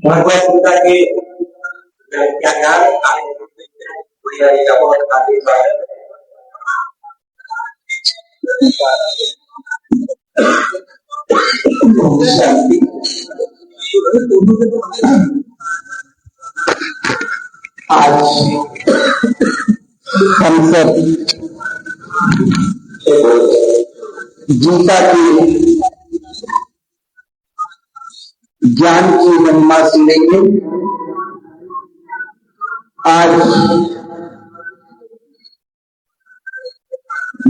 भगवत गीता के क्या ज्ञान आज हम सब गीता की ज्ञान की महिमा सुनेंगे। आज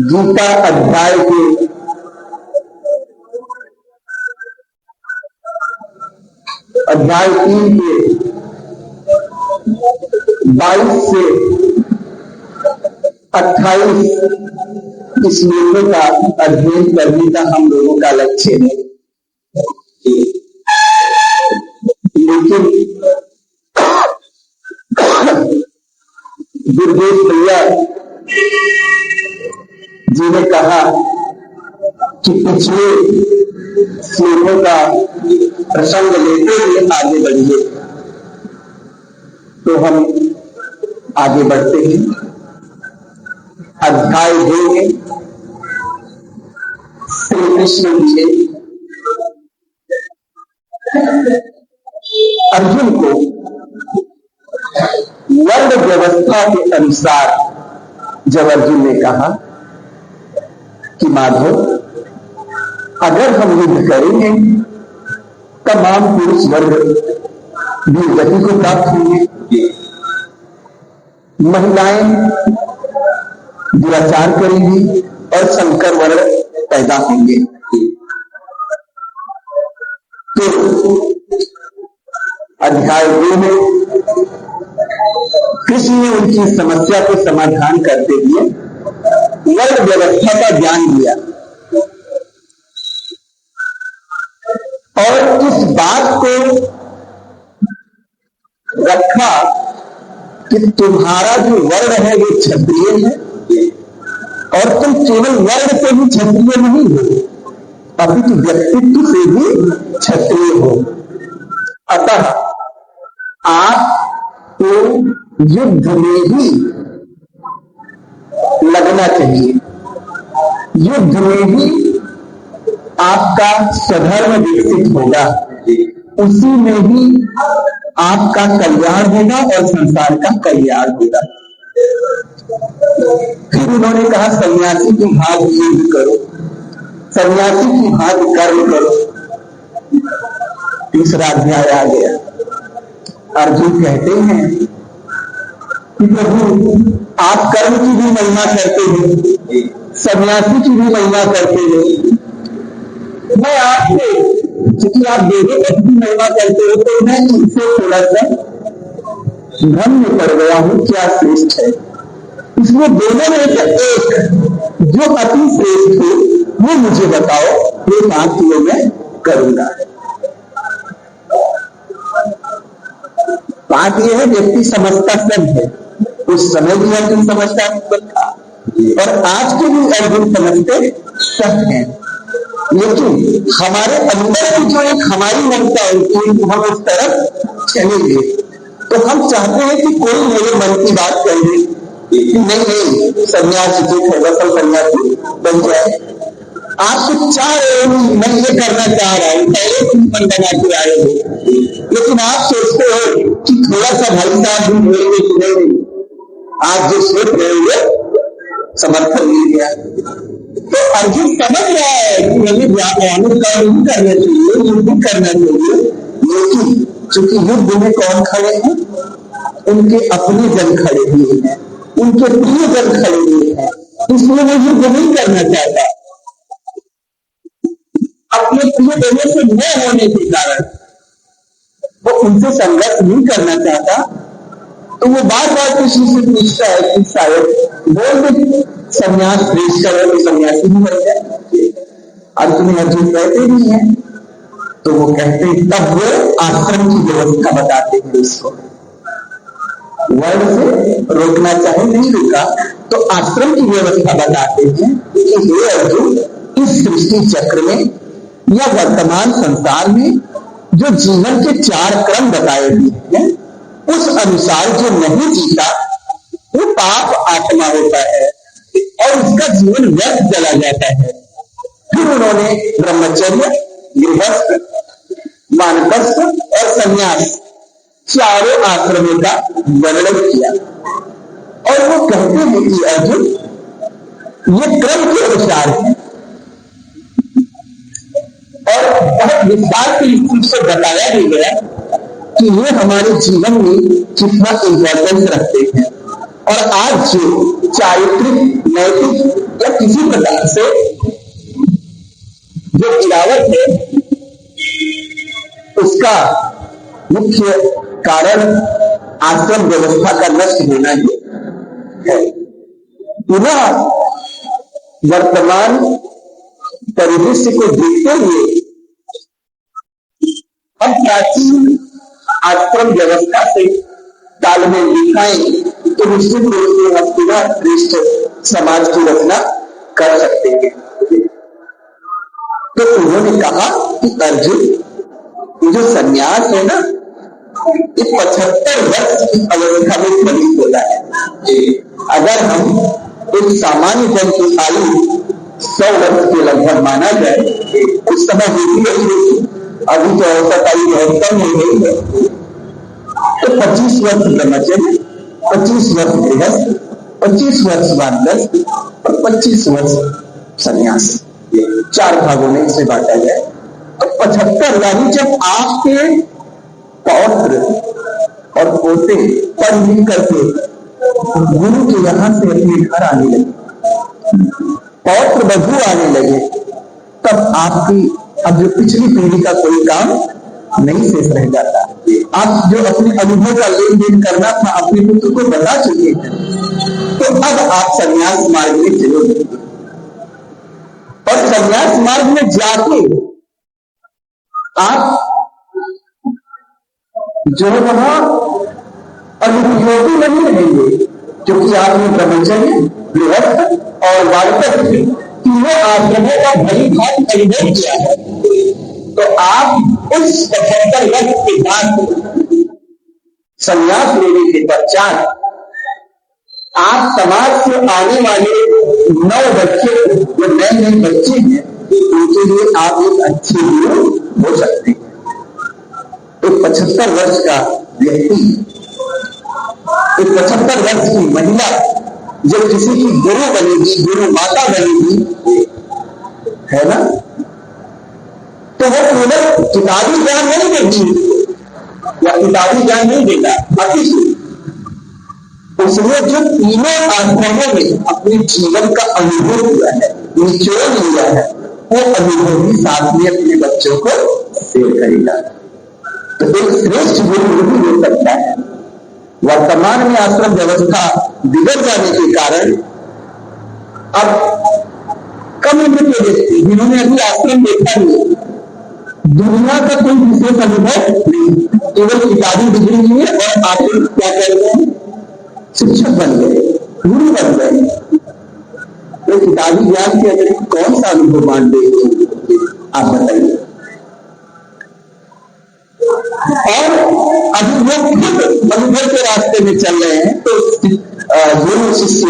गीता अध्याय के 3 के 22 से 28 श्लोकों का अध्ययन करने का हम लोगों का लक्ष्य है। लेकिन गुरुदेव भैया जी ने कहा कि पिछले श्लोकों का प्रसंग लेते हुए आगे बढ़िए, तो हम आगे बढ़ते हैं। अध्याय 2 में श्री कृष्ण जी ने अर्जुन को वर्ण व्यवस्था के अनुसार जब अर्जुन ने कहा कि माधव, अगर हम युद्ध करेंगे तमाम पुरुष वर्ग वीरगति को प्राप्त होंगे, महिलाएं दुराचार करेंगी और संकर वर्ण पैदा होंगे। तो अध्याय 2 में कृष्ण ने उनकी समस्या को समाधान करते हुए वर्ण व्यवस्था का ज्ञान दिया और इस बात को रखा कि तुम्हारा जो वर्ण है वो क्षत्रिय है और तुम केवल वर्ण से भी क्षत्रिय नहीं हो, अपितु व्यक्तित्व से भी क्षत्रिय हो। अतः आप तो युद्ध में ही करना चाहिए। युद्ध में ही आपका स्वधर्म विकसित होगा, उसी में ही आपका कल्याण होगा और संसार का कल्याण होगा। फिर उन्होंने कहा सन्यासी की भांति युद्ध करो, सन्यासी की भांति कर्म करो। तीसरा अध्याय आ गया। अर्जुन कहते हैं कि प्रभु आप कर्म की भी महिमा करते हो, सन्यासी की भी महिमा करते हो, मैं आपसे, क्योंकि आप देवों की महिमा करते हो, तो मैं इनसे थोड़ा सा भ्रम में पड़ गया हूं, क्या श्रेष्ठ है। इसलिए दोनों में से एक जो अति श्रेष्ठ हो वो मुझे बताओ, ये बात जो मैं करूंगा। बात यह है व्यक्ति समझता सब है, उस समय भी अर्जुन समझता था और आज के भी अर्जुन समझते सब है, लेकिन हमारे अंदर की जो एक हमारी मनता होती है कि हम उस तरफ चलेंगे, तो हम चाहते हैं कि कोई मेरे मन की बात कर दे, नहीं सन्यासी ठीक है, वसल सन्यासी बन जाए। आप कुछ चाह रहे हो, मैं ये करना चाह रहा हूं, पहले तुम मन बना के आए हो, लेकिन आप सोचते हो कि थोड़ा सा भाई साहब भी बोलेंगे कि नहीं, आप जो सोच रहे हो समर्थन मिल गया। तो अर्जुन समझ रहा है कि हमें व्यापार नहीं करना चाहिए, युद्ध करना चाहिए, लेकिन चूंकि युद्ध में कौन खड़े हैं, उनके अपने जन खड़े हुए हैं, उनके प्रिय जन खड़े हुए हैं, इसलिए वो युद्ध नहीं करना चाहता। अपने प्रिय जनों से न होने के कारण वो उनसे संघर्ष नहीं करना चाहता। तो वो बार बार किसी से पूछता है कि शायद बोल दे संन्यास श्रेष्ठ है, तो सन्यासी भी बन जाए। अर्जुन कहते नहीं है, तो वो कहते हैं, तब वो आश्रम की व्यवस्था बताते हैं उसको। वर्ण से रोकना चाहे नहीं रोका, तो आश्रम की व्यवस्था बताते हैं कि हे अर्जुन, इस सृष्टि चक्र में या वर्तमान संसार में जो जीवन के 4 क्रम बताए हुए हैं, उस अनुसार जो नहीं जीता वो पाप आत्मा होता है और उसका जीवन व्यर्थ चला जाता है। फिर उन्होंने ब्रह्मचर्य, गृहस्थ, वानप्रस्थ और संन्यास चारों आश्रमों का वर्णन किया और वो कहते हैं कि अर्जुन ये क्रम के अनुसार है और बहुत विस्तार से इस चीज से बताया भी गया कि ये हमारे जीवन में कितना इंपॉर्टेंस रखते हैं। और आज जो चारित्रिक, नैतिक या किसी प्रकार से जो गिरावट है, उसका मुख्य कारण आश्रम व्यवस्था का नष्ट होना ही है। पुनः वर्तमान परिदृश्य को देखते हुए हम प्राचीन आश्रम व्यवस्था से तालमेल दिखाएं तो निश्चित रूप से हम पुनः श्रेष्ठ समाज की रचना कर सकते हैं। तो उन्होंने कहा कि अर्जुन, ये जो संन्यास है ना, ये 75 वर्ष की अवस्था में प्रतीत होता है। अगर हम एक सामान्य जन की आयु 100 वर्ष के लगभग माना जाए, उस समय होती, अभी तो औसत आयु बहुत कम हो गई है, तो 25 वर्ष ब्रह्मचर्य, 25 वर्ष गृहस्थ, 25 वर्ष वानप्रस्थ और 25 वर्ष संन्यास, 4 भागों में इसे बांटा जाए तो 75, यानी जब आपके पौत्र और पोते पढ़ लिख करके गुरु के यहां से अपने घर आने लगे, पौत्र बधू आने लगे, तब आपकी अब जो पिछली पीढ़ी का कोई काम नहीं शेष रह जाता। आप जो अपने अनुभव का लेन देन करना था अपने पुत्र को बता चुके हैं, तो अब आप संन्यास मार्ग में चलोगे और संन्यास मार्ग में जाके आप जो वहां अनुभवी नहीं रहेंगे, क्योंकि आपने ब्रह्मचर्य, गृहस्थ और वानप्रस्थ तीनों आश्रमों का भली भांति अनुभव किया है। तो आप उस 75 वर्ष के बाद संन्यास लेने के पश्चात आप समाज से आने वाले नौ बच्चे जो नए नए बच्चे हैं उनके लिए आप एक अच्छे गुरु हो सकते हैं। एक 75 वर्ष का व्यक्ति, एक 75 वर्ष की महिला जो किसी की गुरु बनेगी, गुरु माता बनेगी, है ना, तो वो केवल किताबी ज्ञान नहीं देगी या किताबी ज्ञान नहीं देगा, बाकी उसने जो तीनों आश्रमों में अपने जीवन का अनुभव किया है, निचोड़ लिया है, वो अनुभव भी साथ में अपने बच्चों को शेयर करेगा। तो एक श्रेष्ठ गुरु भी हो सकता है। वर्तमान में आश्रम व्यवस्था बिगड़ जाने के कारण अब कम उम्र के व्यक्ति जिन्होंने अभी आश्रम देखा नहीं, दुनिया का कोई विशेष अनुभव नहीं, केवल किताबी डिग्री ली है और आप क्या कर रहे हैं, शिक्षक बन गए, गुरु बन गए, तो किताबी ज्ञान के अतिरिक्त कौन सा अनुभव मान देंगे आप बताइए। और अभी वो खुद अनुभव के रास्ते में चल रहे हैं, तो गुरु शिष्य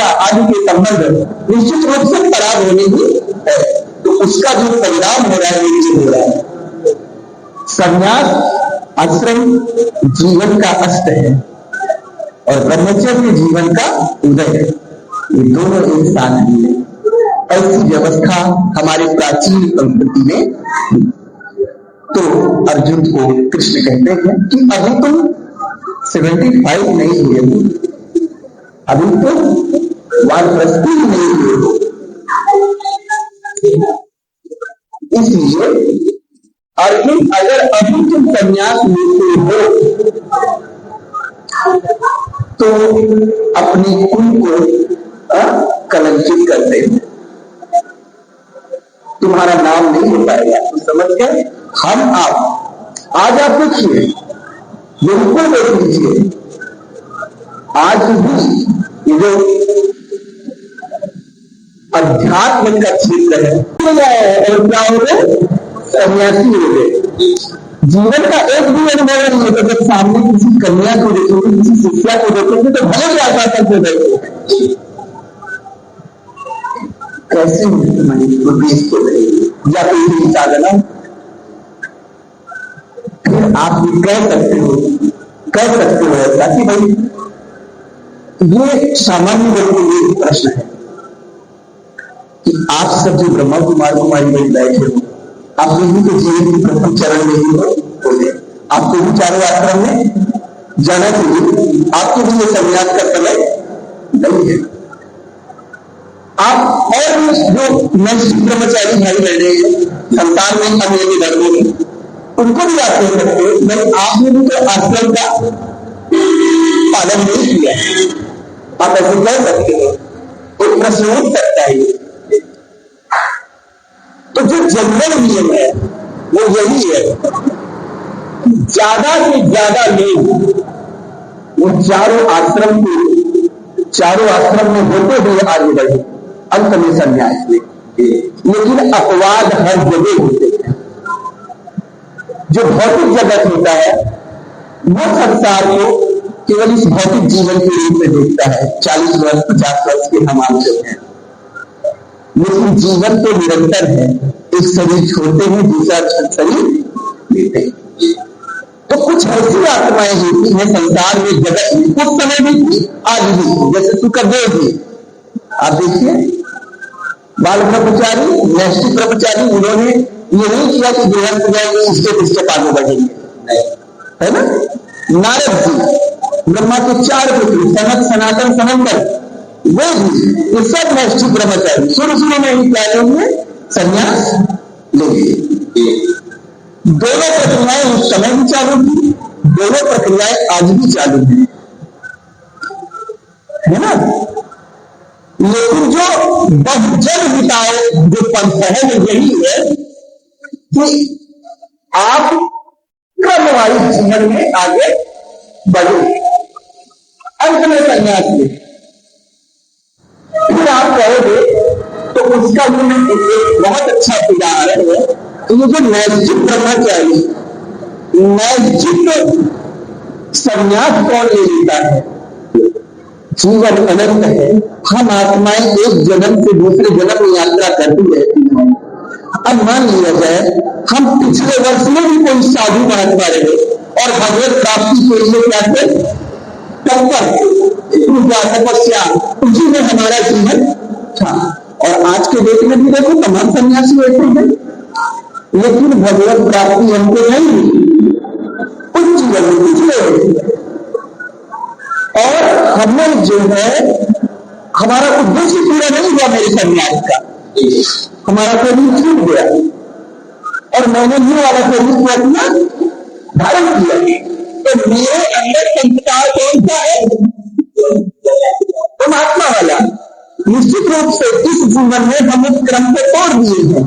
आदि के संबंध निश्चित रूप से खराब होने की है, तो उसका जो परिणाम हो रहा है ये हो रहा है। संन्यास आश्रम जीवन का अस्त है और ब्रह्मचर्य जीवन का उदय है, ये दोनों एक साथ ही है। ऐसी व्यवस्था हमारे प्राचीन संस्कृति में। तो अर्जुन को कृष्ण कहते हैं कि अभी तुम 75 नहीं हुए हो, अभी तुम वानप्रस्थी नहीं हुए हो, इसलिए अर्जुन अगर अभी तुम संन्यास लेते हो तो अपने कुल को कलंकित करते हो, तुम्हारा नाम नहीं हो पाएगा। तो समझ गए, हम आप आज आप देखिए, बिल्कुल देख लीजिए, आज भी ये जो अध्यात्म का क्षेत्र है और क्या हो गए, सन्यासी हो गए। जीवन का एक भी अनुभव नहीं होता, जब सामने किसी कन्या को देखोगे, किसी शिष्या को देखोगे तो भले ही आशा करते बैठे कैसे या कोई साधना, फिर आप भी कह सकते हो ऐसा कि भाई ये सामान्य लोगों के लिए प्रश्न है कि आप सब जो ब्रह्मा कुमारी बन बैठे हो, आप यही तो जीवन की प्रथम चरण में ही बोले, आपको भी चारों आश्रम में जाना चाहिए, आपको भी ये संन्यास का समय नहीं है। आप और भी जो नैष्ठिक ब्रह्मचारी भाई बहने हैं संसार में अन्य के धर्मों में, उनको भी आप कह सकते हो भाई आपने भी तो आश्रम का पालन नहीं किया, आप ऐसे कह सकते हो। एक प्रश्न उठ सकता है, तो जो जनरल नियम है वो यही है, ज्यादा से ज्यादा लोग वो चारों आश्रम में होते हुए आगे बढ़े, अंत में संन्यास में। लेकिन अपवाद हर जगह होते हैं। जो भौतिक जगत होता है वो संसार को केवल इस भौतिक जीवन के रूप में देखता है, 40 वर्ष 50 वर्ष के हम आंसर हैं, लेकिन जीवन तो निरंतर है। एक शरीर छोड़ते हैं, दूसरा शरीर लेते हैं। तो कुछ ऐसी आत्माएं होती हैं संसार में, जगत में, कुछ समय में थी, आज भी, जैसे सुखदेव जी आप देखिए, बाल ब्रह्मचारी, नैष्ठिक ब्रह्मचारी, उन्होंने ये नहीं किया कि गृहस्थ जाएंगे इसके आगे बढ़ेंगे, है ना। नारद जी, ब्रह्मा के 4 पुत्र, सनत सनातन सनंदन, वो भी ये सब नैष्ठिक ब्रह्मचारी शुरू में ही क्या लेंगे, संन्यास लेंगे। दोनों प्रक्रियाएं उस समय भी चालू थी, दोनों प्रक्रियाएं आज भी चालू है ना। लेकिन जो बहुजन हिताओं जो पंथ है वो यही है कि आप क्रमवारी जीवन में आगे बढ़ो, अंत में संन्यास ले। फिर आप कहोगे तो उसका एक बहुत अच्छा उदाहरण है कि ये जो नैष्ठिक ब्रह्मचारी, नैष्ठिक संन्यास कौन ले लेता है, जीवन अनंत है। हम आत्माएं एक जन्म से दूसरे जन्म में यात्रा करती रहती हैं। अब मान लिया जाए हम पिछले वर्ष में भी कोई साधु महात्मा रहे और भगवत प्राप्ति के लिए क्या थे, तत्पर पूजा तपस्या, उसी में हमारा जीवन था। और आज के डेट में भी देखो तमाम सन्यासी बैठे हैं, लेकिन भगवत प्राप्ति हमको नहीं मिली, उस जीवन में पिछले। और हमें जो है हमारा उद्देश्य पूरा नहीं हुआ मेरे सन्यास का, हमारा शरीर छूट गया और मैंने ये वाला शरीर को अपना धारण किया। तो मेरे अंदर संस्कार कौन सा है, परमात्मा वाला। निश्चित रूप से इस जीवन में हम उस क्रम को तोड़ दिए हैं,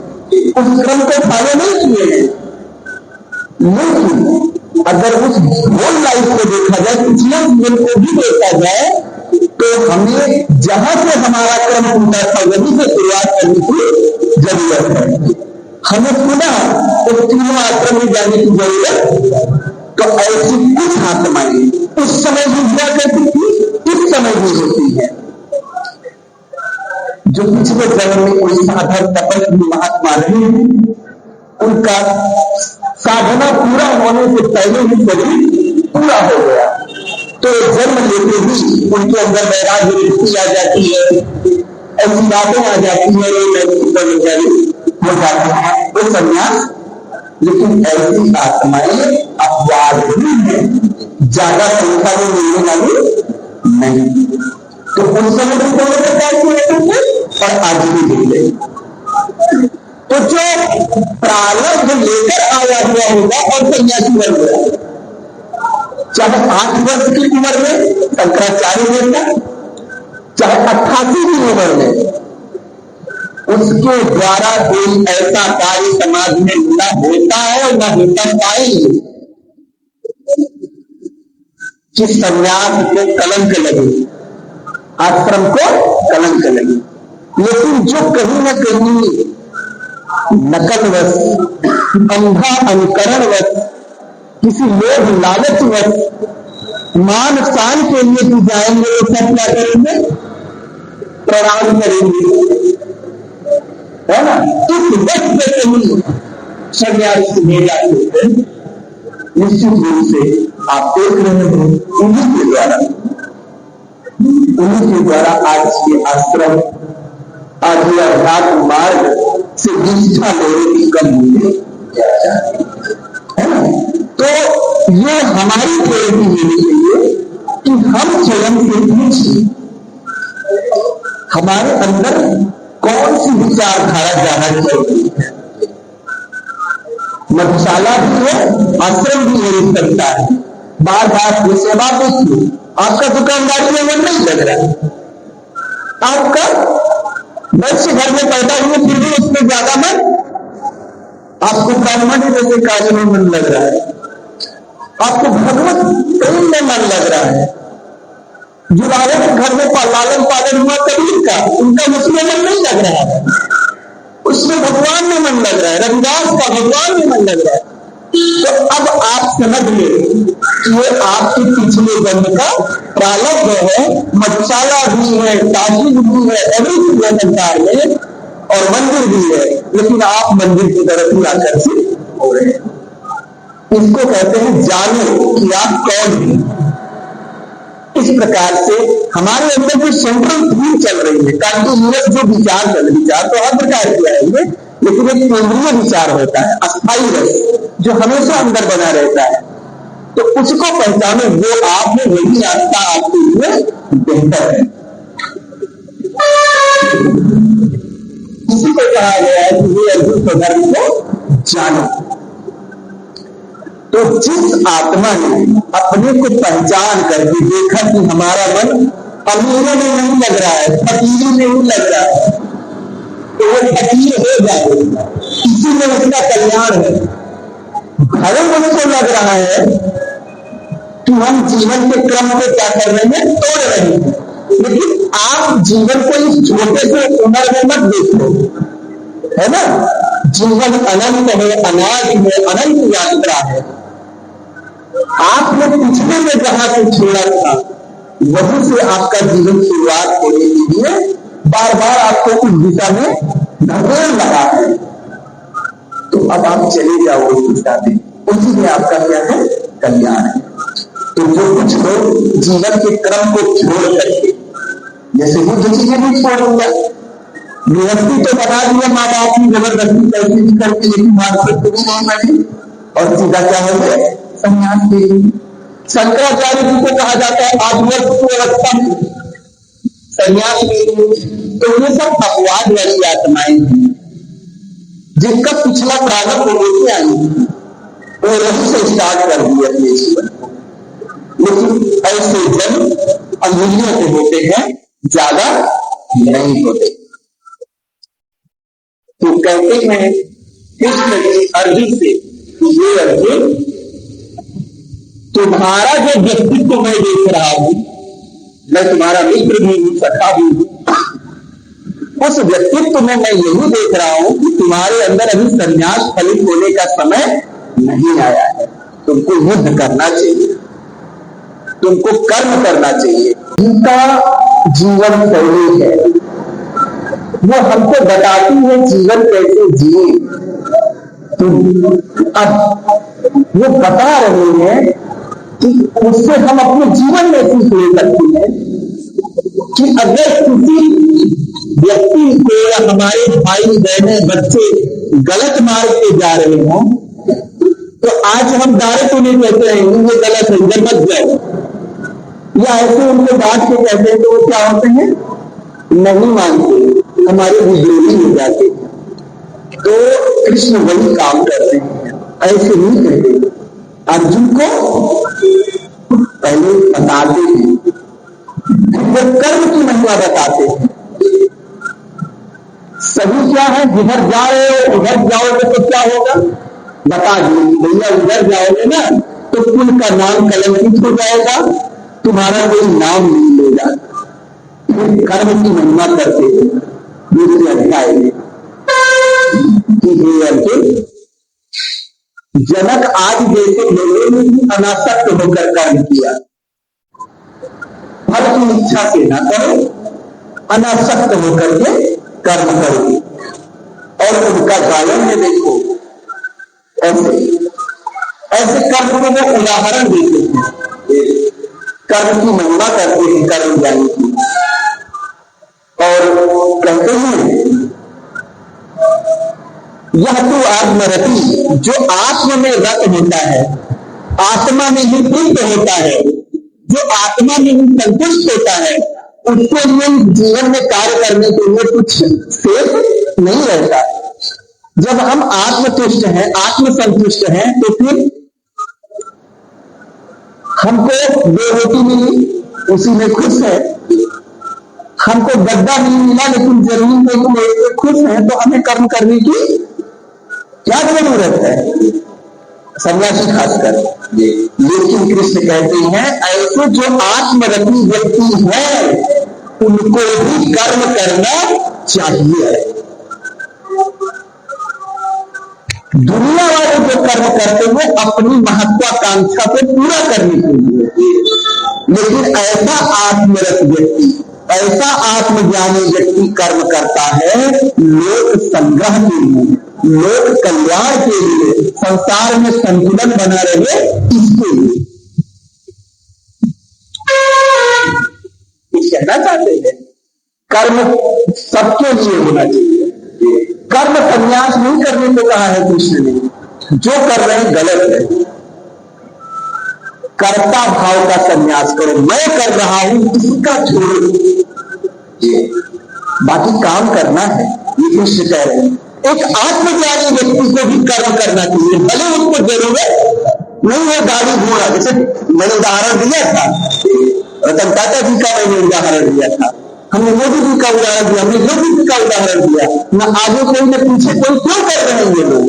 उस क्रम को फॉलो नहीं किए हैं। लेकिन अगर उस होल लाइफ को देखा जाए, पिछले जीवन को भी देखा जाए, तो हमें जहां से हमारा क्रम टूटा था वहीं से शुरुआत करने की जरूरत है। हमें पुनः उस तीनों आश्रम में जाने की जरूरत। तो ऐसी कुछ आत्माएं उस समय भी हुआ करती थी, इस समय भी होती है, जो पिछले जन्म में कोई साधक तपस्वी महात्मा रहे हैं, उनका साधना पूरा होने से पहले ही शरीर पूरा हो गया, तो जन्म लेते ही उनके अंदर वैराग्य वृत्ति आ जाती है, ऐसी बातें आ जाती है, हो जाता है वो संन्यास। लेकिन ऐसी आत्माएं अपवाद ही है, ज्यादा संख्या में मिलने वाली नहीं। तो उन समय भी दोनों प्रकार के रहते थे और आज भी मिलते। तो जो प्रारब्ध लेकर आया हुआ होगा और सन्यासी बन गया, चाहे 8 वर्ष की उम्र में शंकराचार्य बनना, चाहे 88 की उम्र में, उसके द्वारा कोई ऐसा कार्य समाज में न होता है और न होता पाएंगे कि संन्यास को कलंक लगे, आश्रम को कलंक लगे। लेकिन जो कहीं न कहीं नकलवश, अंधा अनुकरणवश, किसी लोभ लालचवश मान शान के लिए भी जाएंगे, तो सब क्या करेंगे, प्रणाम करेंगे, है ना। इस वक्त में कहीं सन्यासी भेजा होते, निश्चित रूप से आप देख रहे हैं उन्हीं के द्वारा आज के आश्रम, आज अध्यात्म मार्ग से निष्ठा लेने की कम होती है ना। तो ये हमारी प्रेरणा होनी चाहिए कि हम स्वयं से पूछें हमारे अंदर कौन सी विचारधारा जाना चाहिए। मधुशाला भी है, आश्रम भी हो सकता है। बार बार ये सेवा देखिए, आपका दुकानदारी में मन नहीं लग रहा है, आपका बच्चे घर में पैदा हुए फिर भी उसमें ज्यादा मन, आपको ब्राह्मण जैसे कार्य में मन लग रहा है, आपको भगवत प्रेम में मन लग रहा है। जो राजा के घर में लालन पालन हुआ कबीर का, उनका उसमें मन नहीं लग रहा है, उसमें भगवान में मन लग रहा है। रविदास का भगवान में मन लग रहा है। तो अब आप समझ ले कि ये आपके पिछले जन्म का प्रारब्ध है। मधुशाला भी है, ताजिल भी है, अभी भी है संसार में, और मंदिर भी है, लेकिन आप मंदिर की तरफ ही आकर्षित हो रहे हैं। इसको कहते हैं जानो कि आप कौन हैं। इस प्रकार से हमारे अंदर जो सेंट्रल थीम चल रही है, कंटिन्यूअस जो विचार चल, विचार तो हर प्रकार के आएंगे, लेकिन एक केंद्रीय विचार होता है, अस्थायी रस, जो हमेशा अंदर बना रहता है। तो उसको पहचानो, वो आप में वही आस्था आपके लिए बेहतर है। इसी को कहा गया है कि ये अर्जुन धर्म को जानो। तो जिस आत्मा ने अपने को पहचान करके देखा कि हमारा मन अमीरों में नहीं लग रहा है, फकीरी में नहीं लग रहा है, तो वो फकीर हो जाएगा, इसी में उसका कल्याण है। धर्म उसको लग रहा है कि हम जीवन के क्रम को क्या कर रहे हैं, तोड़ रहे हैं, लेकिन आप जीवन को इस छोटे से उम्र में मत देखो, है ना। जीवन अनंत है, अनादि है, अनंत यात्रा है। आपने पिछले में जहां से छोड़ा था वहीं से आपका जीवन शुरुआत होने के लिए बार बार आपको उस दिशा में धकेल रहा है। तो अब आप चले जाओ उस दिशा में, उसी में आपका क्या है, कल्याण है। तो जो कुछ लोग जीवन के क्रम को छोड़ करके, जैसे बुद्ध जी ने भी छोड़ दिया, गृहस्थी तो बना दिया माँ बाप की जबरदस्ती कैसी करके, लेकिन मानसिक भी नहीं बनी और सीधा क्या हो गए, संन्यास ले ली। शंकराचार्य जी को कहा जाता है आधुनिक अवस्था में संन्यास ले ली। तो ये सब अपवाद वाली आत्माएं हैं जिनका पिछला प्रारंभ होते आई वो वहीं से स्टार्ट कर दिया अपने जीवन को। लेकिन ऐसे जन अमूल्य से होते हैं, ज्यादा नहीं होते। तो कहते हैं कृष्ण जी अर्जुन से, ये अर्जुन तुम्हारा जो व्यक्तित्व मैं देख रहा हूं, मैं तुम्हारा मित्र भी हूं, सखा भी हूं, उस व्यक्तित्व में मैं यही देख रहा हूं कि तुम्हारे अंदर अभी संन्यास फलित होने का समय नहीं आया है। तुमको युद्ध करना चाहिए, तुमको कर्म करना चाहिए। उनका जीवन शैली है, वो हमको बताती है जीवन कैसे जिए। तो अब वो बता रहे हैं कि उससे हम अपने जीवन में सीख ले सकते हैं कि अगर किसी व्यक्ति को या हमारे भाई बहनें बच्चे गलत मार्ग पे जा रहे हों, तो आज हम डायरेक्ट उन्हें कहते हैं ये गलत है, इधर मत जाओ, या ऐसे उनको डांट के कहते हैं तो वो क्या होते हैं, नहीं मानते, हमारे विद्रोही हो जाते। तो कृष्ण वही काम करते हैं, ऐसे नहीं कहते। अर्जुन को पहले बताते हैं, वो कर्म की महिमा बताते हैं। सभी क्या है, जिधर जा रहे हो उधर जाओगे तो क्या होगा, बता दिए भैया उधर जाओगे ना तो कुल का नाम कलंकित हो जाएगा, तुम्हारा कोई नाम नहीं लेगा। कर्म की महिमा करते हैं दूसरे अध्याय में कि हे अर्जुन, जनक आज जैसे लोगों ने भी अनासक्त होकर कर्म किया, फल की इच्छा से ना करो, अनासक्त होकर के कर्म करो। और उनका गायन में देखो, ऐसे ऐसे कर्म को वो उदाहरण देते हैं, कर्म की महिमा करते हैं कर्म ज्ञानी की। और कहते हैं यह तो आत्मरति, जो आत्मा में रत होता है, आत्मा में ही तृप्त होता है, जो आत्मा में ही संतुष्ट होता है, उसके लिए जीवन में कार्य करने के लिए कुछ शेष नहीं रहता। जब हम आत्मतुष्ट हैं, आत्मसंतुष्ट हैं, तो फिर हमको 2 रोटी मिली उसी में खुश है, हमको गद्दा नहीं मिला लेकिन जमीन में खुश है, तो हमें कर्म करने की क्या जरूरत है, सन्यासी खासकर। लेकिन कृष्ण कहते हैं ऐसे जो आत्मरति व्यक्ति है उनको भी कर्म करना चाहिए। दुनिया वाले जो कर्म करते हैं अपनी महत्वाकांक्षा को पूरा करने के लिए, लेकिन ऐसा आत्मरत व्यक्ति, ऐसा आत्मज्ञानी व्यक्ति कर्म करता है लोक संग्रह के लिए, लोक कल्याण के लिए, संसार में संतुलन बना रहे इसके लिए। कुछ कहना चाहते हैं, कर्म सबके लिए होना चाहिए। कर्म संन्यास नहीं करने को कहा है कृष्ण ने, जो कर रहे हैं गलत है, कर्ता भाव का संन्यास करो, मैं कर रहा हूं इसका छोड़ो, बाकी काम करना है, ये कृष्ण कह रहे हैं। एक आत्मज्ञानी व्यक्ति को भी कर्म करना चाहिए, भले उसको जरूरत नहीं है गाड़ी घोड़ा, जैसे मैंने उदाहरण दिया था, रतन टाटा जी का मैंने उदाहरण दिया था, हमने मोदी जी का उदाहरण दिया, हमने योगी जी का उदाहरण दिया, न आगे कोई न पीछे कोई, क्यों कर रहे हैं ये लोग?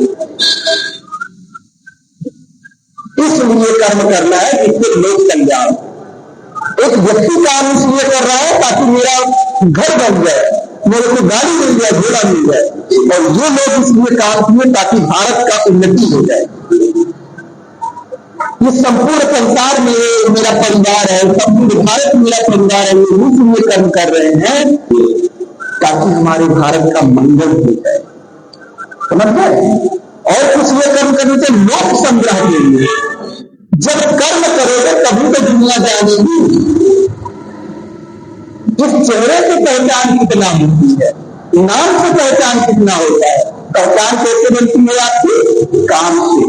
इसलिए कर्म करना है जिससे लोग कल्याण। एक व्यक्ति काम इसलिए कर रहा है ताकि मेरा घर बन जाए, मेरे को गाड़ी मिल जाए, घोड़ा मिल जाए, और ये लोग इसलिए काम किए ताकि भारत का उन्नति हो जाए। ये संपूर्ण संसार में लोग मेरा परिवार है, संपूर्ण भारत मेरा परिवार है, ये इसलिए कर्म कर रहे हैं ताकि हमारे भारत का मंगल हो जाए, समझ गए। और कुछ ये कर्म करने से लोक संग्रह के लिए। जब कर्म करोगे तभी तो दुनिया जानेगी इस चेहरे की पहचान कितना होती है, नाम से पहचान कितना होता है। पहचान कैसे बनती है आपकी? काम से,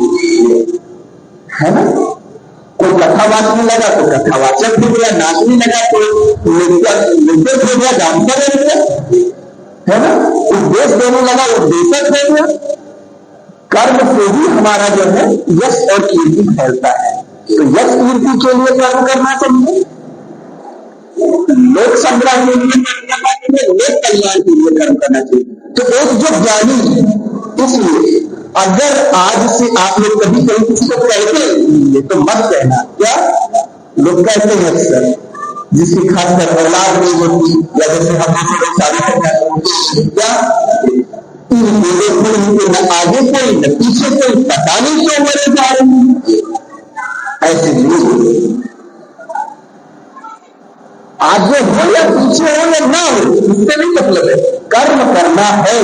है ना। कोई कथा वाचने लगा तो कथावाचक हो गया, नाचने लगा तो नृत्य हो गया, डांसर हो गया, है ना। उपदेश देने लगा उपदेशक हो गया। कर्म से ही हमारा जो है यश और कीर्ति फैलता है। तो यश कीर्ति के लिए कर्म करना चाहिए, लोक संग्रह के लिए कर्म करना चाहिए, लोक कल्याण के लिए कर्म करना चाहिए। तो एक जो ज्ञानी, इसलिए अगर आज से आप लोग कभी कभी किसी को कहते हैं तो मत कहना, क्या लोग कहते हैं अक्सर, जिसकी खासकर औलाद नहीं होती या जैसे हम लोग शादी करना क्या न आगे कोई न पीछे कोई, पता नहीं क्यों मरे जा रहे हैं, ऐसे नहीं। आगे हो या पीछे हो या ना हो, इससे नहीं मतलब है। कर्म करना है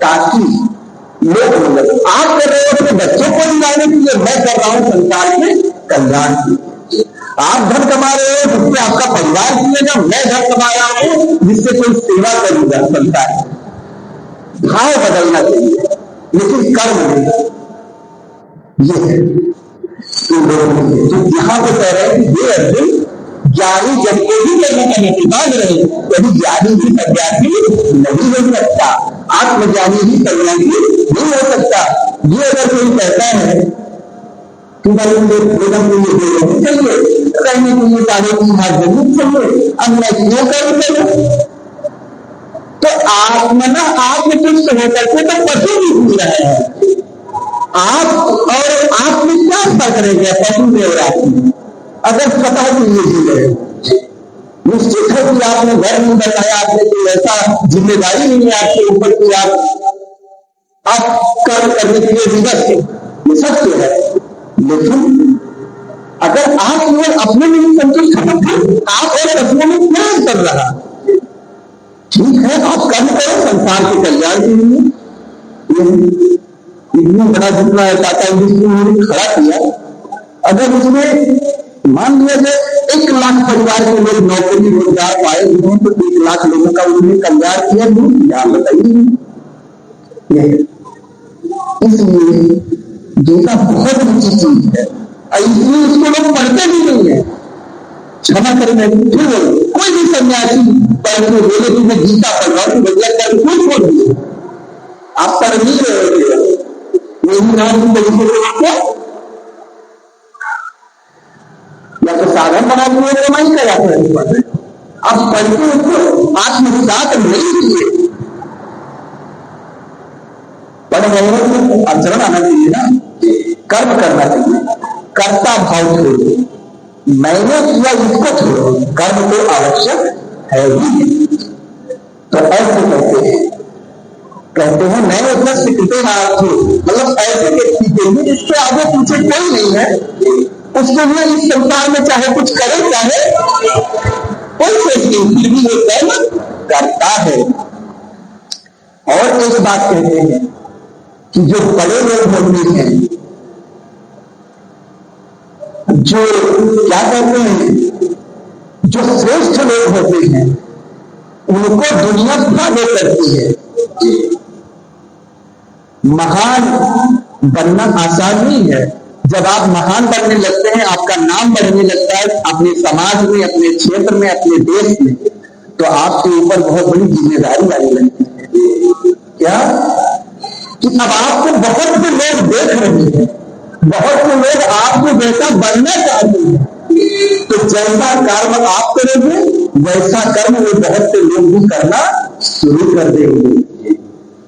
ताकि लोग मिले। आप कर रहे हो अपने बच्चों को दिलाने के लिए, मैं कर रहा हूं संसार के कल्याण के लिए। आप धन कमा रहे हो जिससे आपका परिवार जिएगा, मैं धन कमा रहा हूं जिससे कोई सेवा करूंगा संसार में। भाव बदलना चाहिए लेकिन कर्म नहीं, ये है तो यहां पे कह रहे हैं कि ये अर्जुन ज्ञानी जब को भी कर्म करने की बात रहे, यदि ज्ञानी भी सन्यासी नहीं हो सकता, आत्मज्ञानी भी सन्यासी नहीं हो सकता। ये अगर कोई कहता है कि भाई चाहिए कहने के लिए 3.5 जमीन चाहिए, अब मैं क्यों कर्म करूं? तो आत्मना आत्मतुष्ट होकर के तो पशु भी भूल रहे हैं। आप और आप में क्या फर्क रह गया पशु में और आत्मा? अगर पता है कि ये जी रहे, निश्चित है कि आपने घर नहीं बनाया, आपने कोई ऐसा जिम्मेदारी नहीं है आपके ऊपर कि आप कर्म करने के लिए विवश है, ये सत्य है। लेकिन अगर आप केवल अपने में ही संतुष्ट हैं, आप और पशुओं में क्या अंतर रहा? ठीक है, आप कर्म करो संसार के कल्याण के लिए। इतना बड़ा जितना टाटा इंडस्ट्री ने खड़ा किया, अगर उसमें मान लिया जाए 1 लाख परिवार के लोग नौकरी रोजगार पाए हुए तो 1 लाख लोगों का उन्होंने कल्याण किया, क्या बताइए। इसलिए गीता बहुत ऊंची चीज है, इसलिए उसको लोग पढ़ते भी नहीं है। क्षमा करें, फिर कोई भी सन्यासी पढ़ के बोले कि मैं गीता पढ़ रहा हूं, भैया कर कुछ बोल दिए, आप पढ़ नहीं रहे, यही नाम की तरीके या तो साधन बना दिए तो नहीं करा कर आप पढ़ते उसको आत्मसात नहीं किए, पढ़ रहे हो आचरण आना चाहिए ना, कर्म करना चाहिए, कर्ता भाव छोड़ो, मैंने किया इसको छोड़ो, कर्म तो आवश्यक है ही। तो ऐसे कहते हैं नए उद्देश्य कृपे नार्थो, मतलब ऐसे व्यक्ति के लिए जिसके आगे पीछे कोई नहीं है, उसके लिए इस संसार में चाहे कुछ करे चाहे कोई सोच नहीं, फिर भी वो कर्म करता है। और एक बात कहते हैं कि जो बड़े लोग होते हैं, जो क्या कहते हैं, जो श्रेष्ठ लोग होते हैं, उनको दुनिया फॉलो करती है। महान बनना आसान नहीं है। जब आप महान बनने लगते हैं, आपका नाम बढ़ने लगता है अपने समाज में, अपने क्षेत्र में, अपने देश में, तो आपके ऊपर बहुत बड़ी जिम्मेदारी आने लगती है। क्या कि अब आपको बहुत से लोग देख रहे हैं, बहुत से लोग आपको जैसा बनना चाहते हैं, तो जैसा कर्म आप करोगे वैसा कर्म वो बहुत से लोग भी करना शुरू कर देंगे,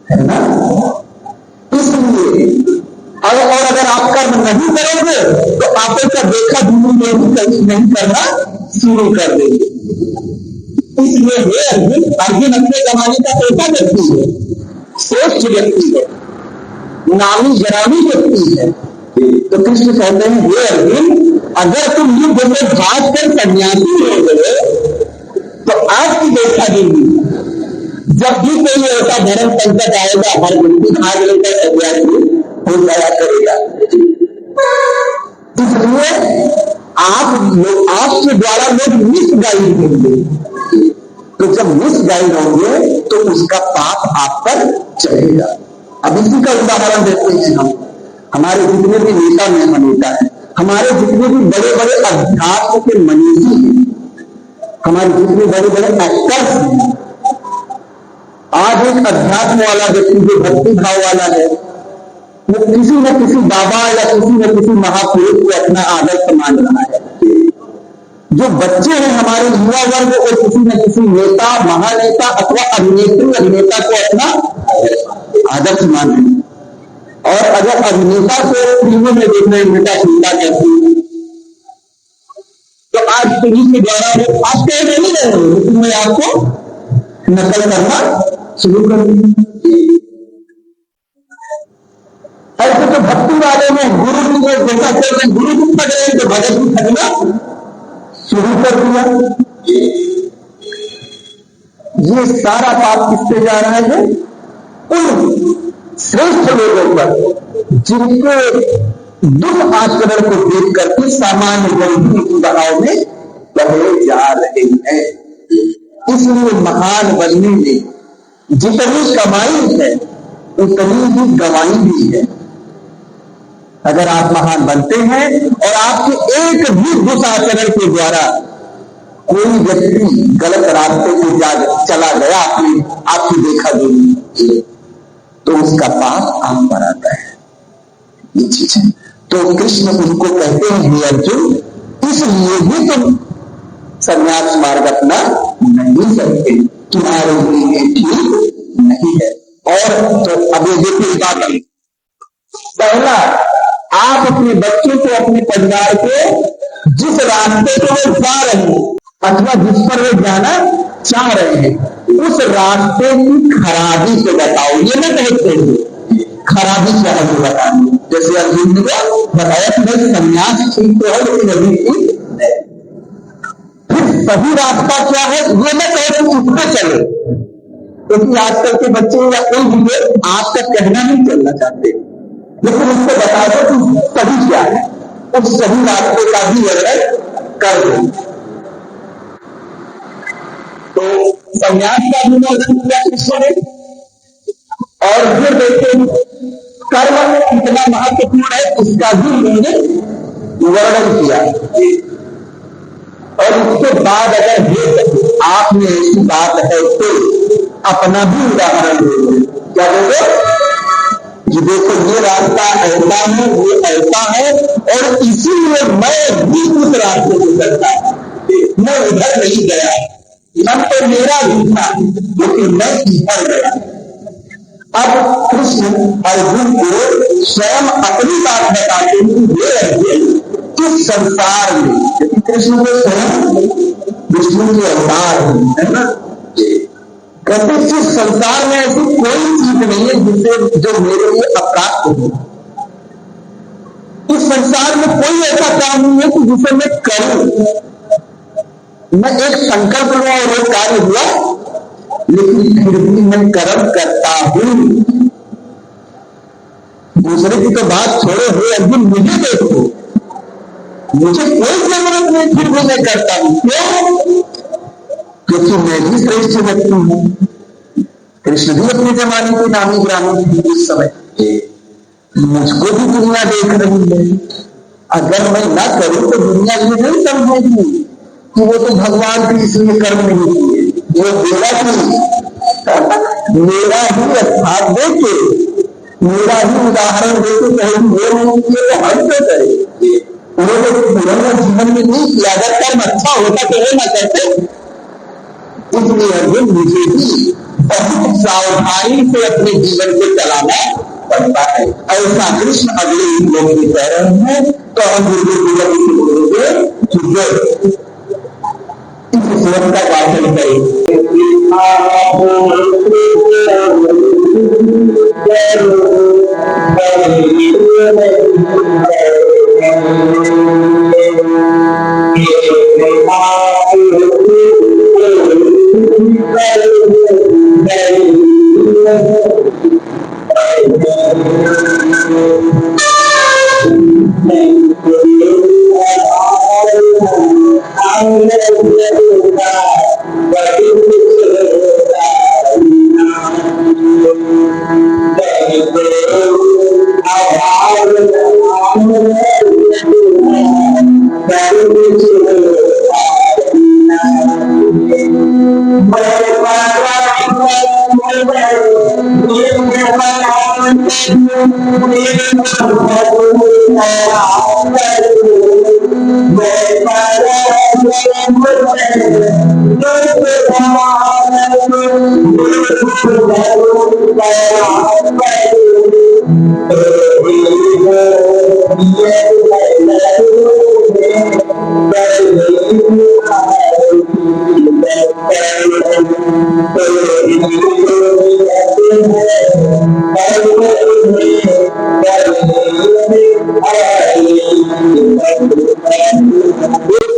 है ना। इसलिए और अगर आप कर्म नहीं करोगे तो आपको का देखा दूसरे लोग भी नहीं करना शुरू कर देंगे। इसलिए हे अर्जुन अपने कमाने का पैसा व्यक्ति है, श्रेष्ठ व्यक्ति है, नामी जरामी व्यक्ति है। तो कृष्ण कहते हैं हे अर्जुन अगर तुम युद्ध में भाग कर सन्यासी हो गए तो आपकी देखा देगी जब भी कोई ऐसा धर्म संकट आएगा हर व्यक्ति भाग लेकर सन्यासी हो जाया करेगा। इसलिए आपके द्वारा लोग मिसगाइड होंगे, तो जब मिसगाइड होंगे तो उसका पाप आप पर चढ़ेगा। अब इसी का उदाहरण देते हैं हम। हमारे जितने भी नेता नेता है, हमारे जितने भी बड़े बड़े अध्यात्म के मनीषी हैं, हमारे जितने बड़े बड़े एक्टर्स हैं, आज एक अध्यात्म वाला व्यक्ति जो भक्ति भाव वाला है वो किसी न किसी बाबा या किसी न किसी महापुरुष को अपना आदर्श मान रहा है। जो बच्चे हैं हमारे युवा वर्ग और किसी न किसी नेता महानेता अथवा अभिनेत्री अभिनेता को अपना आदर्श मान रहे हैं। और अगर अभिनेता को फिल्मों में देखना है उल्टा चिंता करती है तो आज पुलिस के द्वारा वो आप कह नहीं रहे हो लेकिन मैं आपको नकल करना शुरू कर दी। ऐसे तो भक्ति वाले में गुरु जी को जैसा कहते हैं गुरु जी पढ़ रहे तो भगत जी खरीदना शुरू कर दिया। ये सारा पाप किससे जा रहा है? उन श्रेष्ठ लोगों पर जिनके दुख आचरण को देख करके सामान्य जन भी बहाव में बहे जा रहे हैं। इसलिए महान बनने में जितनी कमाई है उतनी ही गवाई भी है। अगर आप महान बनते हैं और आपके एक भी दुष्आचरण के द्वारा कोई व्यक्ति गलत रास्ते पे चला गया आपकी देखा देगी तो उसका पाप आप पर आता है। ये चीज है। तो कृष्ण उनको कहते हैं हे अर्जुन, इसलिए भी तुम संन्यास मार्ग अपना नहीं सकते, तुम्हारे लिए ठीक नहीं है। और तो अभी देखिए बात, पहला आप अपने बच्चों को अपने परिवार को जिस रास्ते पे वो जा रहे हैं अथवा जिस पर वो जाना चाह रहे हैं उस रास्ते की खराबी से बताओ। ये ना कहते हैं खराबी क्या है वो बताओ। जैसे अर्जुन ने बताया कि भाई संन्यास ठीक तो है लेकिन अभी ठीक है। फिर सही रास्ता क्या है ये ना कहे उसमें चले, क्योंकि आजकल के बच्चे या कोई भी आपका कहना नहीं चलना चाहते, लेकिन उसको बता दो कि सही क्या है, उस सही रास्ते का भी वर्णन कर दो। तो संन्यास का भी वर्णन किया कृष्ण ने। और फिर देखते कर्म कितना महत्वपूर्ण है उसका भी उन्होंने वर्णन किया। और उसके बाद अगर आपने ऐसी बात है तो अपना भी उदाहरण दे। क्या बोले कि देखो ये रास्ता ऐसा है ये ऐसा है और इसीलिए मैं भी उस रास्ते को करता हूं, मैं उधर नहीं गया, मन तो मेरा भी था लेकिन मैं इधर गया। अब कृष्ण अर्जुन को स्वयं अपनी बात बताते हैं ये अर्जुन इस संसार में, क्योंकि कृष्ण को स्वयं विष्णु के अवतार है ना, कहते इस संसार में ऐसी कोई चीज नहीं है जिससे जो मेरे लिए अप्राप्त हो। इस संसार में कोई ऐसा काम नहीं है कि जिसे मैं करूं, मैं एक संकल्प लूं और वो कार्य हुआ, लेकिन फिर भी मैं कर्म करता हूं। दूसरे की तो बात छोड़ो, हे अर्जुन मुझे देखो, मुझे कोई जरूरत नहीं फिर भी मैं करता हूं। क्यों? क्योंकि मैं भी श्रेष्ठ व्यक्ति हूं। कृष्ण भी अपने जमाने के नामी ग्रामी थे उस समय, मुझको भी दुनिया देख रही है। अगर मैं ना करूं तो दुनिया ये नहीं समझेगी कि वो तो भगवान भी इसलिए कर्म नहीं किए, वो मेरा ही मेरा ही अर्थात देके मेरा ही उदाहरण देके कहीं वो नहीं किए तो हम क्यों करें? उन्होंने पुराना जीवन में नहीं किया, अगर कर्म अच्छा होता तो वो ना करते। इसलिए अर्जुन मुझे भी बहुत सावधानी से अपने जीवन को चलाना पड़ता है। ऐसा कृष्ण अगले लोग भी कह रहे हैं तो हम बोलोगे इस श्लोक का वाचन करें।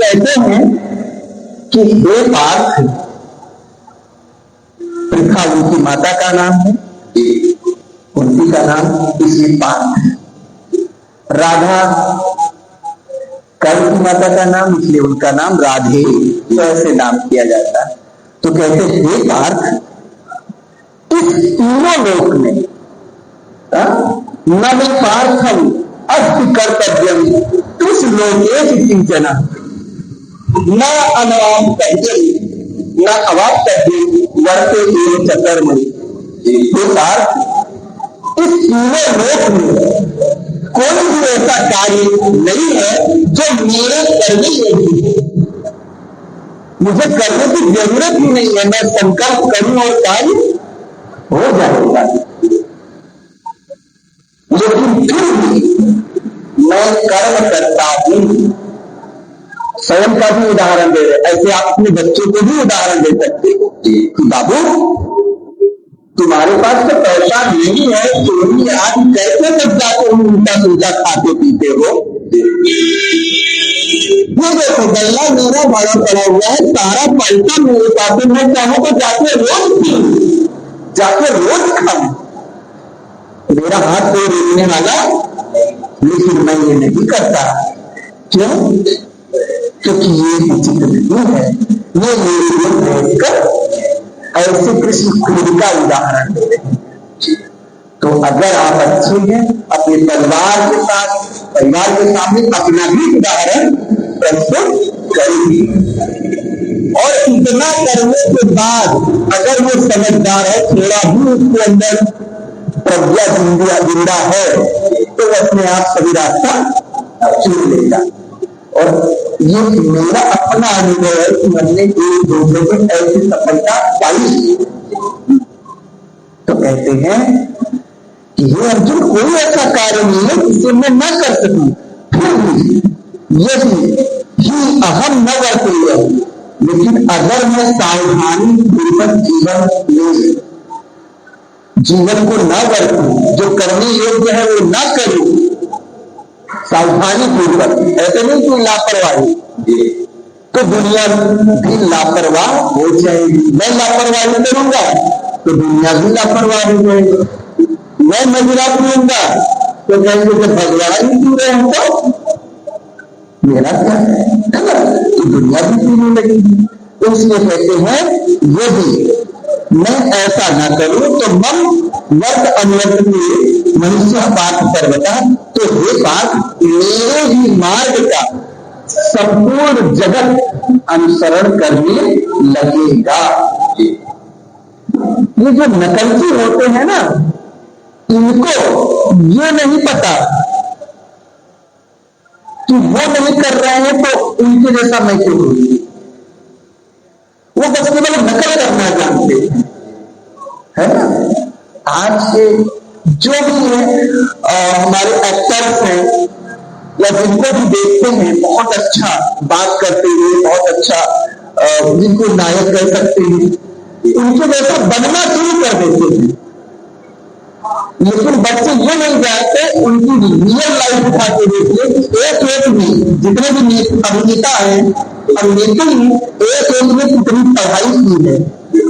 कहते हैं कि हे पार्थ, पृथा उनकी माता का नाम है, उनकी का नाम इसलिए पार्थ है। राधा कर्ण की माता का नाम, इसलिए उनका नाम राधे, तो ऐसे नाम किया जाता है। तो कहते हैं हे पार्थ, इस तीनों लोक में न में पार्थम अस्ति कर्तव्यम तुस लोकेश किंचन न अनवाम तह्यम न अवाप तह्यम वर्ते एव चकर्म। हे पार्थ, इस तीनों लोक में कोई भी ऐसा कार्य नहीं है जो मेरे करने योग्य है। मुझे करने की जरूरत ही नहीं है, मैं संकल्प करूं और कार्य हो जाएगा। लेकिन फिर भी मैं कर्म करता हूं। स्वयं का भी उदाहरण दे रहे, ऐसे आप अपने बच्चों को भी उदाहरण दे सकते हो कि बाबू, तुम्हारे पास तो पैसा नहीं है, चोरी आज कैसे तक जाते हो उल्टा सुलटा खाते पीते हो। ये देखो गल्ला मेरा बड़ा पड़ा हुआ है, सारा पैसा मेरे पास, मैं चाहूं तो जाके रोज पीऊं, जाके रोज खाऊं, मेरा हाथ कोई रोकने वाला, लेकिन मैं ये नहीं करता। क्यों? क्योंकि ये उचित नहीं है। ये मेरे लिए बैठकर ऐसे कृष्ण खुद का उदाहरण दे रहे हैं। तो अगर आप अच्छे हैं, अपने परिवार के साथ, परिवार के सामने अपना भी उदाहरण प्रस्तुत करेंगे, और इतना करने के बाद अगर वो समझदार है, थोड़ा भी उसके अंदर प्रज्ञा जिंदा है, तो अपने आप सभी रास्ता चुन लेगा। और ये मेरा अपना अनुभव है कि हमने एक दूसरे को ऐसी सफलता पाई। तो कहते हैं कि हे अर्जुन, कोई ऐसा कार्य नहीं है जिसे मैं न कर सकूं, फिर भी यदि ही अहम न वर्तेय, लेकिन अगर मैं सावधानी पूर्वक जीवन को न बरतूं, जो करने योग्य है वो न करूं, सावधानी पूर्वक, ऐसे नहीं कोई लापरवाही, तो दुनिया भी लापरवाह हो जाएगी। मैं लापरवाही करूंगा तो दुनिया भी लापरवाह हो जाएगी। मैं मजरा पीऊंगा तो कहेंगे कि भगवान ही पी रहे हैं, तो मेरा क्या है ना, तो दुनिया भी पीने लगेगी। इसलिए कहते हैं यदि मैं ऐसा न करूं तो मन वर्त अनुवर्त में मनुष्य पाठ पर्वता, तो ये बात मेरे ही मार्ग का संपूर्ण जगत अनुसरण करने लगेगा। ये जो नकलची होते हैं ना, इनको ये नहीं पता कि वो नहीं कर रहे हैं तो उनके जैसा मैं क्यों करूं। वो बस केवल नकल करना जानते है ना। आज से जो भी है हमारे एक्टर्स हैं या जिनको भी देखते हैं, बहुत अच्छा बात करते हुए, बहुत अच्छा जिनको नायक कह सकते हैं, उनके जैसा बनना शुरू कर देते हैं। लेकिन बच्चे ये नहीं जानते, उनकी रियल लाइफ उठा के देखिए, एक भी जितने भी अभिनेता है, अभिनेत्री, एक ने कितनी पढ़ाई की है,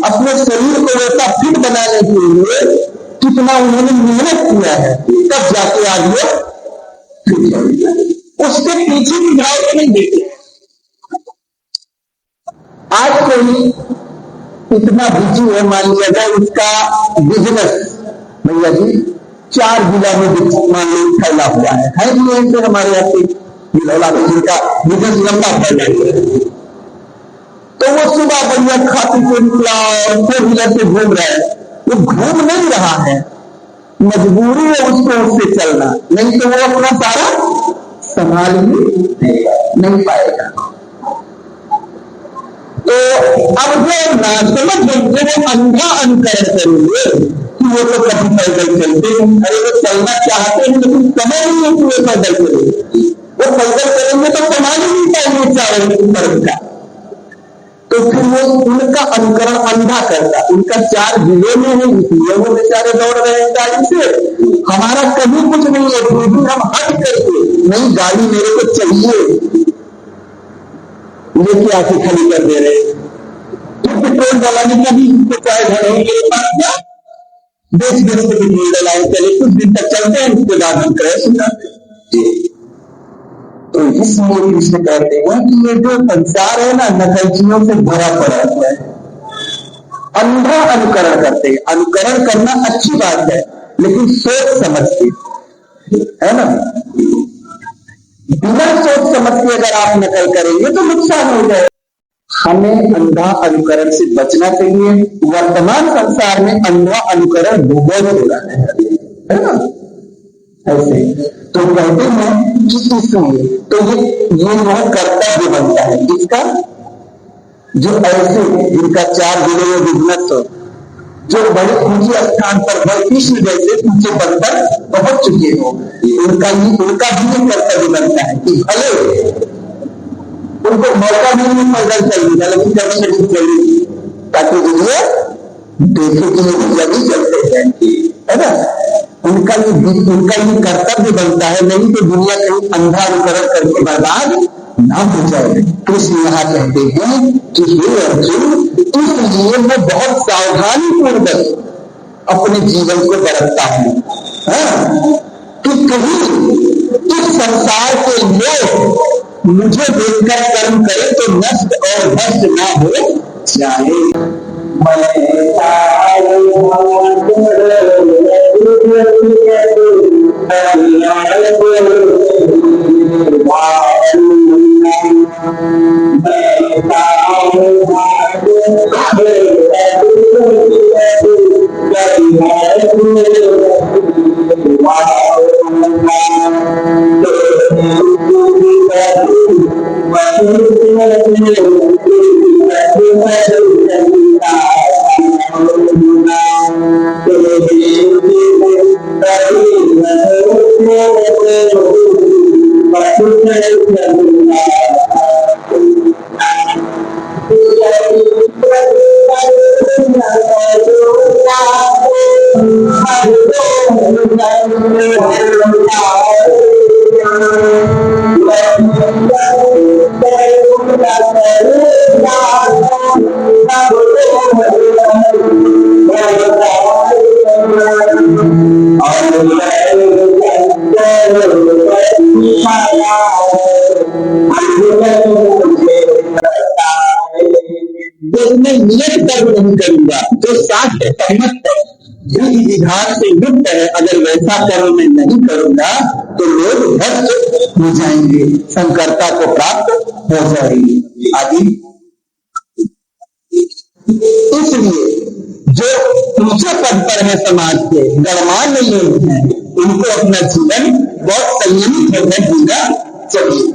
अपने शरीर को वैसा फिट बनाने के लिए कितना उन्होंने मेहनत किया है, तब जाके आज वो उसके पीछे की भाव नहीं देते। आज कोई इतना बिजी है, मान लिया जाए उसका बिजनेस, भैया जी 4 जिला में मान लो फैला हुआ है भी ऐसे हमारे यहाँ पे बिलौला बच्ची का बिजनेस लंबा फैला है। तो वो सुबह बढ़िया खाते से निकला और 4 व्हीलर से घूम रहा है। वो घूम नहीं रहा है, मजबूरी है उसको उससे चलना, नहीं तो वो अपना सारा संभाल ही नहीं पाएगा। तो अब जो नासमझ बनते वो अंधा अनुकरण करेंगे कि वो तो कभी पैदल चलते हैं। अरे वो चलना चाहते हैं लेकिन समय नहीं है कि वो पैदल चलेंगे। वो पैदल करेंगे तो संभाल ही नहीं पाएंगे चारों तरफ का। तो फिर वो उनका अनुकरण अंधा करता, उनका 4 जिले में है इसलिए वो बेचारे दौड़ रहे हैं गाड़ी से। हमारा कभी कुछ नहीं है, फिर भी हम हट करके नहीं गाड़ी मेरे को चाहिए लेके आके खड़ी कर दे रहे। तो पेट्रोल डलाने का भी चाहे घर है बेच के पेट्रोल डलाए चले, कुछ दिन तक चलते हैं, उसके बाद हम क्रैश हो जाते हैं। तो इसलिए कृष्ण कहते हैं कि ये जो संसार है ना नकलचियों से भरा पड़ा हुआ है, अंधा अनुकरण करते हैं। अनुकरण करना अच्छी बात है लेकिन सोच समझ के, है ना। बिना सोच समझ के अगर आप नकल करेंगे तो नुकसान हो जाए। हमें अंधा अनुकरण से बचना चाहिए। वर्तमान संसार में अंधा अनुकरण बहुत हो रहा है ना। ऐसे तो कहते हैं कि इसलिए तो ये कर्तव्य बनता है इसका, जो ऐसे जिनका 4 जिले में बिजनेस हो, जो बड़े ऊंचे स्थान पर कृष्ण जैसे ऊंचे पद पर पहुंच चुके हो, उनका भी कर्तव्य बनता है कि भले उनको मौका नहीं पैदल चलने का लेकिन कभी नहीं चलेगी, ताकि दुनिया देखे कि जल्दी चलते हैं, है ना। उनका ये कर्तव्य बनता है, नहीं तो दुनिया कहीं अंधा अनुकरण करके बर्बाद ना हो जाए। कृष्ण यहाँ कहते हैं कि हे अर्जुन, इसलिए मैं बहुत सावधानी पूर्वक अपने जीवन को बरतता हूं कि कहीं इस संसार के लोग मुझे देखकर कर्म करे तो नष्ट और भ्रष्ट ना हो जाए। विधान से युक्त है, अगर वैसा कर्म मैं नहीं करूंगा तो लोग भ्रष्ट हो जाएंगे, संकरता को प्राप्त हो जाएगी आदि। इसलिए जो ऊंचे पद पर है समाज के गणमान्य लोग हैं, उनको अपना जीवन बहुत संयमित होकर जीना चाहिए।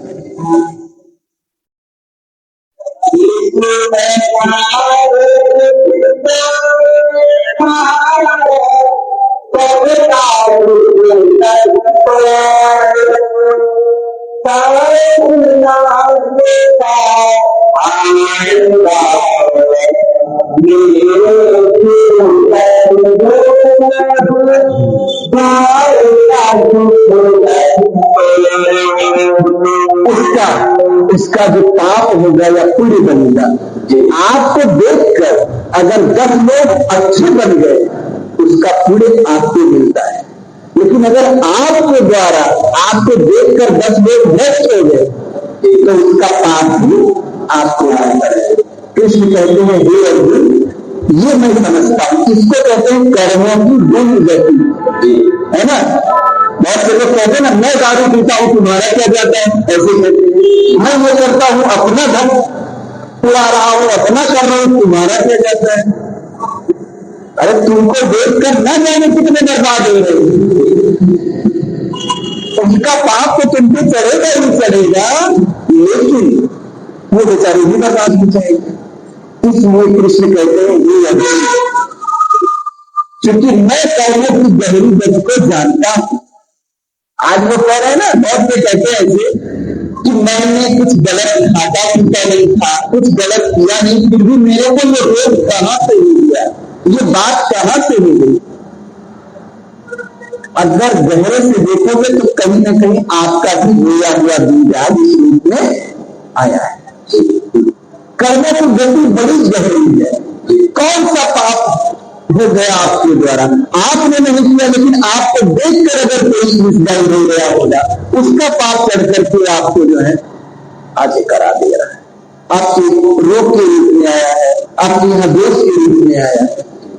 उसका जो पाप होगा या पुण्य बनेगा, आपको देखकर अगर 10 लोग अच्छे बन गए उसका पुण्य आपको मिलता है, लेकिन अगर आपके द्वारा आपको देखकर 10 लोग भ्रष्ट हो गए तो उसका पाप भी आपको आता है। कृष्ण कहते हैं हे अर्जुन, ये मैं समझता हूं, इसको कहते हैं कर्मों की गुण गति, है ना। बहुत से लोग कहते हैं ना, मैं दारू पीता हूं तुम्हारा क्या जाता है, ऐसे कहते हैं। मैं ये करता हूं, अपना धन उड़ा रहा हूं, अपना कर रहा हूं, तुम्हारा क्या जाता है। अरे तुमको देखकर न जाने कितने बर्बाद हो रहे, उनका पाप तो तुम पे चढ़ेगा ही चढ़ेगा, लेकिन वो बेचारे भी बर्बाद हो जाएंगे। इसलिए कृष्ण कहते हैं ये अभी, क्योंकि मैं कर्मों की गहरी गति को जानता हूं। आज वो कह रहे हैं ना, बहुत से कहते हैं ऐसे कि मैंने कुछ गलत खाता पीता नहीं था, कुछ गलत किया नहीं, फिर भी मेरे को ये रोग कहां से हो गया, ये बात कहां से हो गई। अगर गहरे से देखोगे तो कहीं ना कहीं आपका भी रोया हुआ बीज आज इस रूप में आया है। कर्मों की गति बड़ी गहरी है। कौन सा पाप हो गया आपके द्वारा, आपने नहीं किया, लेकिन आपको देखकर अगर कोई मिसगाइड हो गया होगा, उसका पाप चढ़ करके आपको जो है आगे करा दे रहा है, आपके रोग के रूप में आया है, आपके यहाँ दोष के रूप में आया है।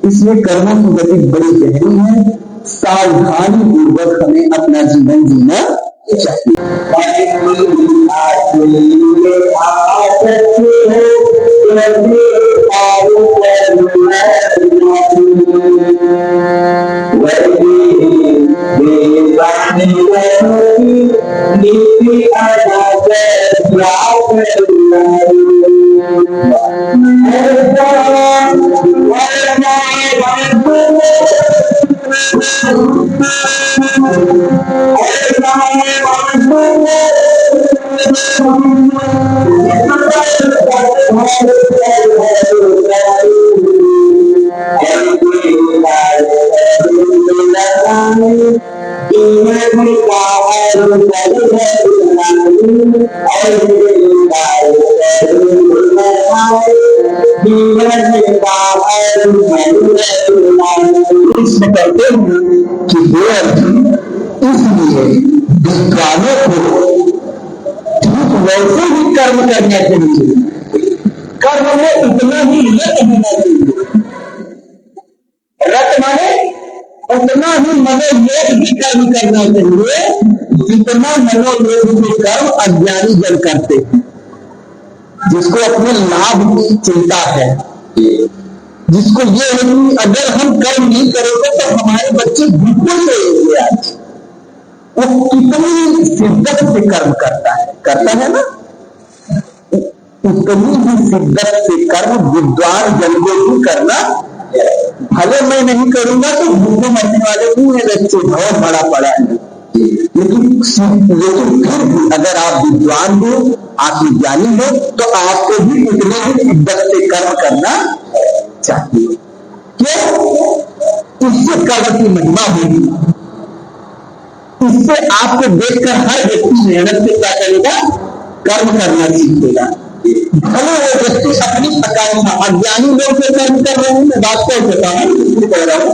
इसलिए कर्मों की गति बड़ी गहरी है। सावधानी पूर्वक हमें अपना जीवन जीना चाहिए। इसमें कहते हैं कि इसलिए विद्वानों को ठीक वैसे ही कर्म करना चाहिए, कर्म में उतना ही रत होना चाहिए। रत माने उतना ही मनोयोग भी कर्म करना चाहिए जितना मनोयोग से कर्म अज्ञानी जन करते हैं, जिसको अपने लाभ की चिंता है, जिसको ये है कि अगर हम कर्म नहीं करेंगे तो हमारे बच्चे बिल्कुल रहेंगे। आज वो कितनी शिद्दत से कर्म करता है ना, उतनी ही शिद्दत से कर्म विद्वान जन को भी करना। भले मैं नहीं करूंगा तो भूखे मरने वाले भी है, बच्चे बहुत बड़ा पड़ा है, लेकिन फिर भी अगर आप विद्वान हो, आप ज्ञानी हो, तो आपको भी उतने ही शिद्दत से कर्म करना चाहिए। क्यों? इससे कर्म की महिमा होगी, इससे आपको देखकर हर व्यक्ति मेहनत से क्या करेगा, कर्म करना सीखेगा। भले वो व्यक्ति अपनी आकांक्षा, अज्ञानी लोग जो कर्म कर रहे हैं, मैं बात को कह रहा हूं,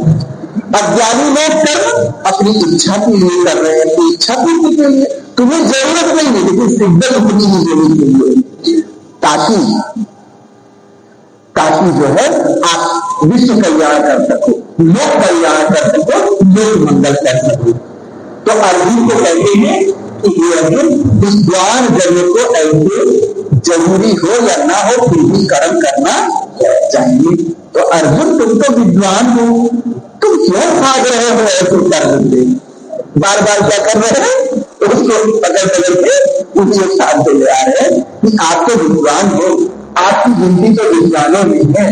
अज्ञानी लोग कर्म अपनी इच्छा के लिए कर रहे हैं, तो इच्छा पूर्ति के लिए तुम्हें जरूरत नहीं है, लेकिन शिद्दत उतनी ही देनी चाहिए ताकि जो है आप विश्व कल्याण कर सको, लोक कल्याण कर सको, लोक मंगल कर सको। तो अर्जुन को कहते हैं कि ये अर्जुन, विद्वान जनों को ऐसे जरूरी हो या ना हो फिर भी कर्म करना चाहिए। तो अर्जुन तुम तो विद्वान हो, तुम क्यों भाग रहे हो ऐसे कर्म से, बार बार क्या कर रहे हैं, उसको पकड़ के ऊंचे स्थान पे ले आ रहे हैं कि आप तो विद्वान हो, आपकी गिनती तो विद्वानों में है।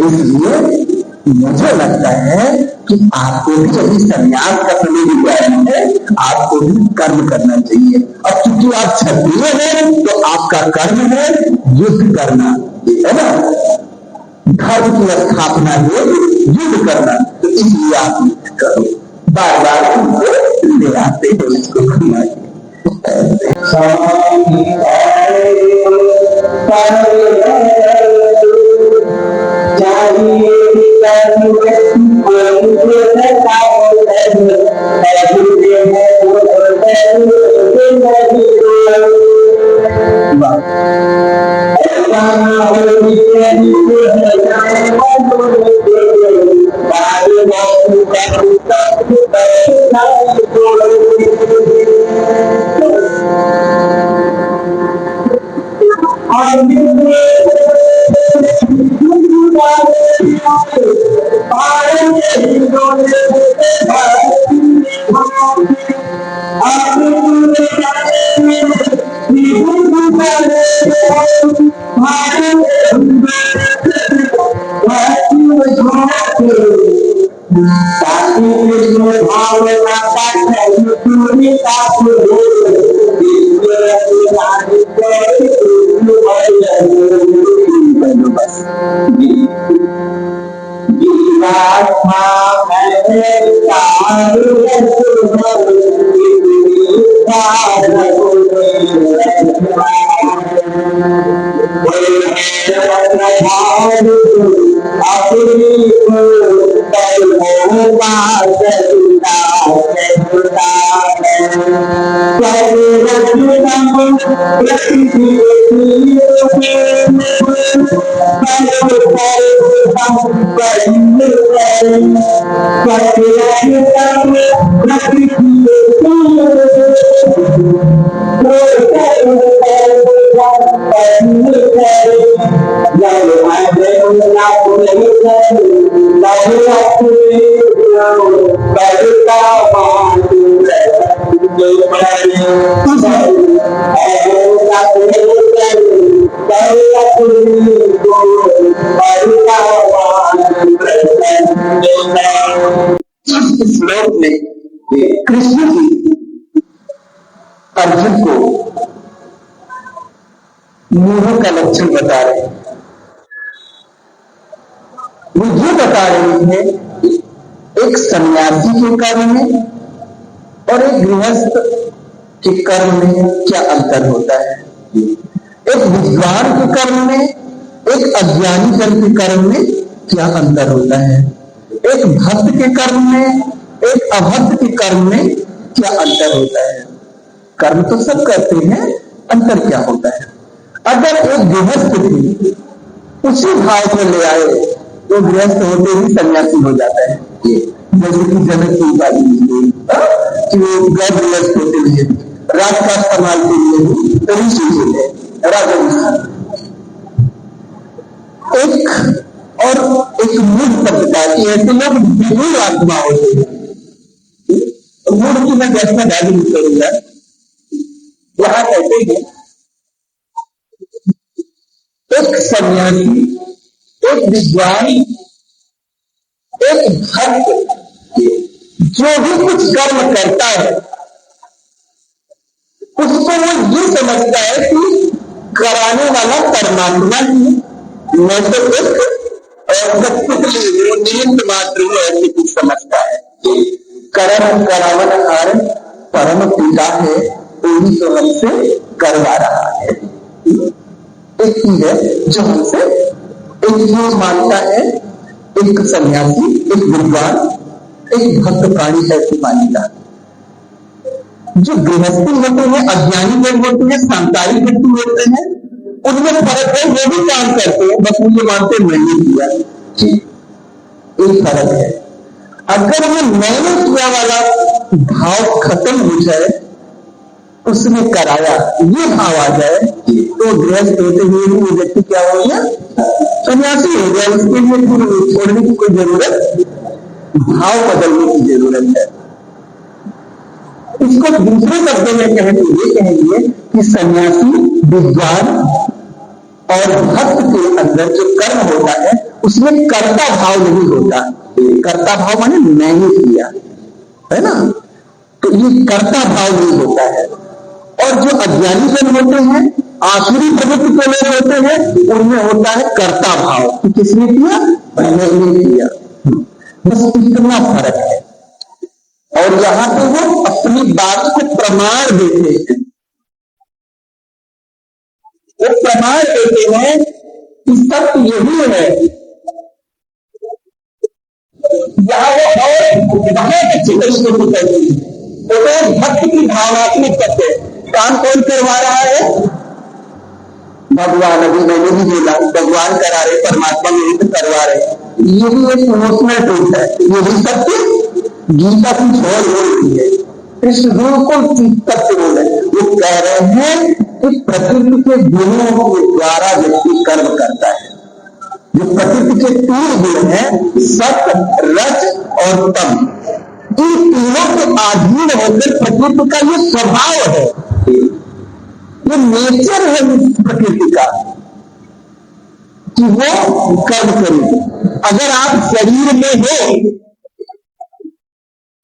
इसलिए मुझे लगता है कि आपको भी अभी संन्यास का समय भी आया है, आपको भी कर्म करना चाहिए। अब क्योंकि आप क्षत्रिय हैं तो आपका कर्म है युद्ध करना, है ना, धर्म की स्थापना है युद्ध करना, तो इसलिए आप युद्ध करो। बार बार उनको ले आते हो इसको करना इस श्लोक में कृष्ण जी अर्जुन को मोह का लक्षण बता रहे हैं। वो ये बता रही है एक सन्यासी के कर्म में और एक गृहस्थ के कर्म में क्या अंतर होता है। एक विद्वान के कर्म में, एक अज्ञानी जन के कर्म में क्या अंतर होता है। एक भक्त के कर्म में, एक अभक्त के कर्म में क्या अंतर होता है। कर्म तो सब करते हैं, अंतर क्या होता है। अगर एक गृहस्थ भी उसी भाव को ले आए तो गृहस्थ होते ही सन्यासी हो जाता है। जैसे कि जनक की बात कि वो गृहस्थ होते हुए राजकाज संभालते हुए ऋषि थे, राजा एक और एक मूढ़ सभ्यता की ऐसे लोग विमूढ़ आत्मा होते हैं। मूढ़ की मैं कैसा गाली नहीं करूंगा। यहां कहते हैं एक सन्यासी, एक विद्वान, एक भक्त जो भी कुछ कर्म करता है उसको वो ये समझता है कि कराने वाला परमात्मा ही, मैं तो एक निमित्त मात्र हूं, ऐसे कुछ समझता है। कर्म करावन हार परम पिता है, वही तो हमसे करवा रहा है। एक ही है जो हमसे एक ही मानता है। एक सन्यासी, एक विद्वान, एक भक्त प्राणी ऐसे मानेगा। जो गृहस्थी होते हैं, अज्ञानी लोग होते हैं, सांसारिक व्यक्ति होते हैं, उनमें फर्क है। वो भी काम करते हैं, बस मुझे मानते मैंने किया, एक फर्क है। अगर वो मैंने किया वाला भाव खत्म हो जाए, उसने कराया ये भाव आ जाए, तो गृहस्थ होते हुए भी वो व्यक्ति क्या हो गया, सन्यासी हो गया। उसके लिए फिर छोड़ने की कोई जरूरत, भाव बदलने की जरूरत है। इसको दूसरे शब्दों में कहें तो ये कहेंगे कि सन्यासी, विद्वान और भक्त के अंदर जो कर्म होता है उसमें कर्ता भाव नहीं होता। कर्ता भाव माने मैंने किया, है ना, तो ये कर्ता भाव नहीं होता है। और जो अज्ञानी जन होते हैं, आसुरी प्रवृत्ति के लोग होते हैं, उनमें होता है कर्ता भाव कि किसने किया, मैंने किया। बस इतना फर्क है। और यहां पे वो अपनी बात को प्रमाण देते हैं। वो प्रमाण देते हैं कि सत्य यही है। यहां वो और बहुत अच्छी तरीके से करती है। तो भक्त की भावनात्मक सत्य काम कौन करवा रहा है, भगवान। अभी मैंने भी बोला भगवान करा रहे, परमात्मा में तो करवा रहे। ये भी एक इमोशनल ट्रूथ है। ये भी सत्य गीता कुछ और बोल रही है, कृष्ण बिल्कुल सत्य बोल रहे। वो कह रहे हैं कि प्रकृति के गुणों के द्वारा व्यक्ति कर्म करता है। जो प्रकृति के 3 गुण हैं, सत, रज और तम, इन तीनों के अधीन होकर प्रकृति का ये स्वभाव है, ये नेचर है इस प्रकृति का कि वो कर्म करेगी। अगर आप शरीर में हो,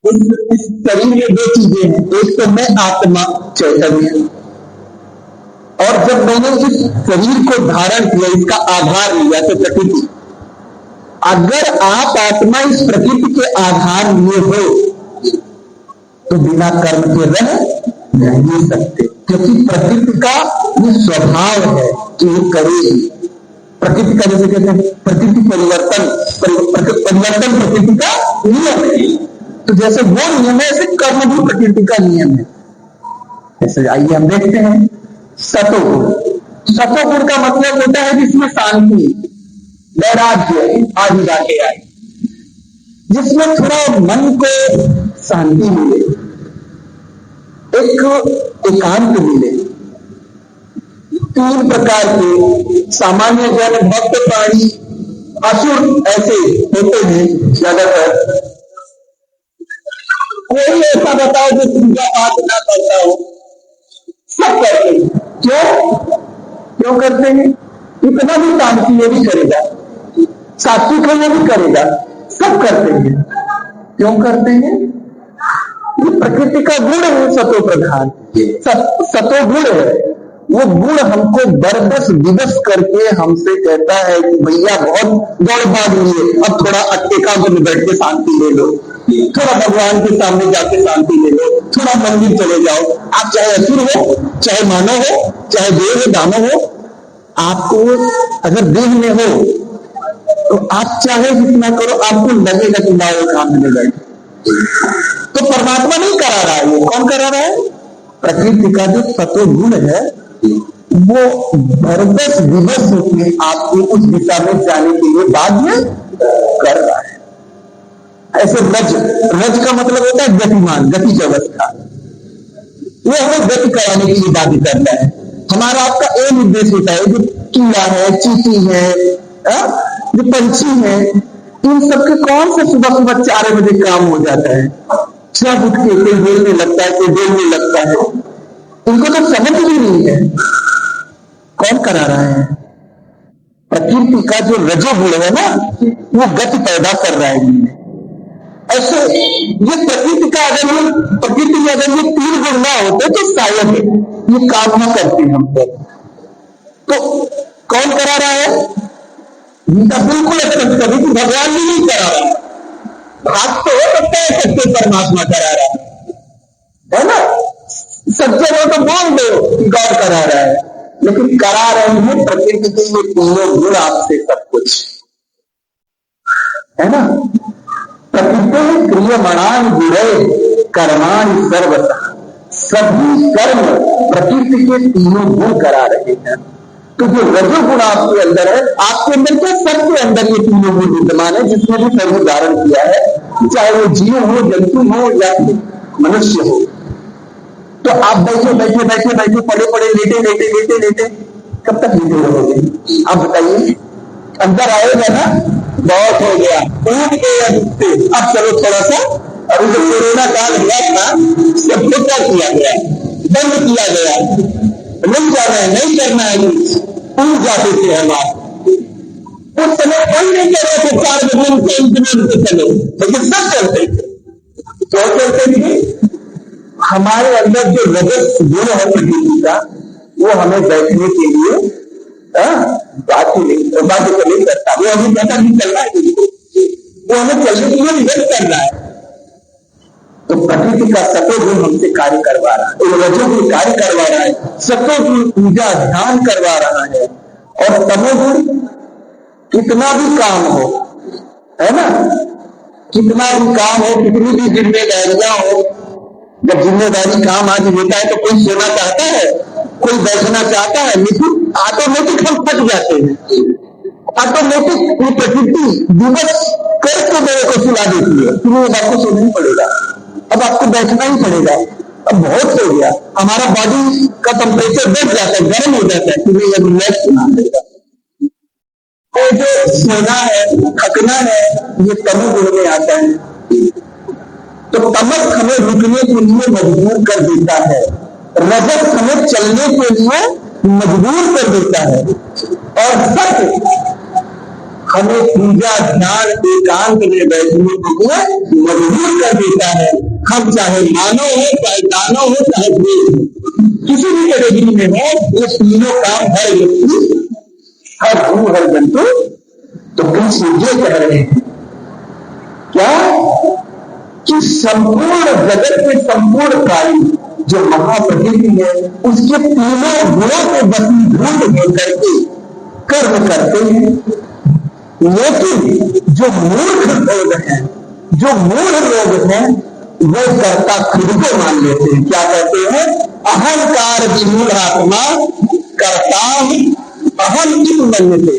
इस शरीर में 2 चीजें हैं, एक तो मैं आत्मा चैतन्य, और जब मैंने इस शरीर को धारण किया, इसका आधार लिया तो प्रकृति। अगर आप आत्मा इस प्रकृति के आधार लिए हो तो बिना कर्म के रह नहीं सकते, क्योंकि प्रकृति का ये स्वभाव है कि वो करेगी। प्रकृति का जैसे कहते हैं प्रकृति परिवर्तन प्रकृति का नियम है, तो जैसे वो नियम है ऐसे कर्म भी प्रकृति का नियम है। ऐसे आइए हम देखते हैं सतोगुण। सतोगुण का मतलब होता है जिसमें शांति, वैराग्य आदि बातें आई, जिसमें थोड़ा मन को शांति मिले, एक एकांत मिले। 3 प्रकार के सामान्य जन, भक्त प्राणी, असुर ऐसे होते हैं ज्यादातर। कोई ऐसा बताओ जो पूजा पाठ ना करता हो? सब करते हैं। क्यों करते हैं? इतना भी शांति ये भी करेगा, सात्विक है ये भी करेगा, सब करते हैं। क्यों करते हैं? ये प्रकृति का गुण है, सतो प्रधान सतो गुण है। वो गुण हमको बरबस विवश करके हमसे कहता है कि भैया बहुत दौड़ भाग लिए, अब थोड़ा एकांत में बैठ के शांति ले लो, थोड़ा भगवान के सामने जाके शांति ले लो, थोड़ा मंदिर चले जाओ। आप चाहे असुर हो, चाहे मानव हो, चाहे देव हो, दानव हो, आपको अगर देह में हो तो आप चाहे जितना करो, आपको लगेगा कि ना वो काम में बैठे। तो परमात्मा नहीं करा रहा है, ये कौन करा रहा है? प्रकृति का जो सतो गुण है वो बरबस विवश होकर आपको उस दिशा में जाने के लिए बाध्य कर रहा है। ऐसे रज का मतलब होता है गतिमान, गति अवस्था। वो हमें गति कराने के लिए बाध्य करता है। हमारा आपका एक उद्देश्य होता है, जो कीड़ा है, चींटी है, जो पंछी है, इन सबके कौन से सुबह 4 बजे काम हो जाता है, 6 उठ के कोई बोलने लगता है, कोई बोलने लगता है, इनको तो समझ भी नहीं है। कौन करा रहा है? प्रकृति का जो रजोगुण है ना, वो गति पैदा कर रहा है इनमें। ऐसे ये प्रकृति में अगर ये 3 गुण ना होते तो शायद ये काम ना करते हम पर। तो कौन करा रहा है? गीता बिल्कुल स्पष्ट करी कि भगवान भी नहीं करा रहा, भाग तो हो सकता है सत्य परमात्मा करा रहा है ना। सच्चे हो तो बोल दो कि गौर करा रहा है, लेकिन करा रहे हैं प्रकृति के ये 3 गुण आपसे सब कुछ है ना। प्रकृति क्रियमाण गुणे कर्माणि सर्वतः, सभी कर्म प्रकृति के 3 गुण करा रहे हैं। तो जो रजोगुण आपके अंदर है, आपके अंदर क्या सबके अंदर ये 3 गुण विद्यमान है, जिसमें भी सभी उदाहरण किया है, चाहे वो जीव हो, जंतु हो या मनुष्य हो। तो आप बैठे पड़े लेटे कब तक लेटे रहोगे? आप बताइए। अंदर आएगा ना, बहुत हो गया, उठ गए, अब चलो थोड़ा सा। अभी जो कोरोना काल हुआ था, सबको क्या किया गया? बंद किया गया, नहीं जाना है, नहीं करना है, उठ जाते थे हम। आप उस समय कोई नहीं कर रहे थे, 4 बजे इंतजाम से चलो, लेकिन सब चलते थे। क्यों चलते थे? हमारे अंदर जो रजस गुण है प्रकृति का, वो हमें बैठने के लिए बात तो नहीं करता। वो हमें कहता नहीं चल रहा है, वो हमें चलने के लिए विवेक कर रहा है। तो प्रकृति का सतोगुण हमसे कार्य करवा रहा है, रजोगुण कार्य करवा रहा है, सतोगुण पूजा ध्यान करवा रहा है, और तमोगुण कितना भी काम हो, है ना, कितना भी काम हो, कितनी भी जिम्मेदारियां हो, जब जिम्मेदारी काम आज होता है तो कोई सोना चाहता है, कोई बैठना चाहता है, लेकिन ऑटोमेटिक हम थक जाते हैं। ऑटोमेटिक ये प्रकृति दिवस करके मेरे को सुला देती है, तुम्हें आपको सोना ही पड़ेगा, अब आपको बैठना ही पड़ेगा। अब बहुत हो गया, हमारा बॉडी का टेम्परेचर बढ़ जाता है, गर्म हो जाता है कि नहीं अब रिलैक्स होना पड़ेगा। तो जो सोना है, थकना है, ये तमोगुण में आता है। तो तमस हमें रुकने के लिए मजबूर कर देता है, रजस हमें चलने के लिए मजबूर कर देता है, और सत्य हमें पूजा ध्यान एकांत में बैठने के लिए मजबूर कर देता है। हम चाहे मानव हो, चाहे दानव हो, चाहे देव हो, किसी भी कैटेगरी में हो, ये तीनों काम हर व्यक्ति, हर जीव, हर जंतु। तो कृष्ण ये कह रहे हैं क्या कि संपूर्ण जगत के संपूर्ण प्राणी जो महाप्रकृति है उसके तीनों गुणों के वशीभूत होकर के कर्म करते हैं, लेकिन जो मूर्ख लोग हैं, जो मूढ़ लोग हैं, वो कर्ता खुद को मान लेते हैं। क्या कहते हैं? अहंकार विमूढ़ आत्मा कर्ता अहम किम मन्यते।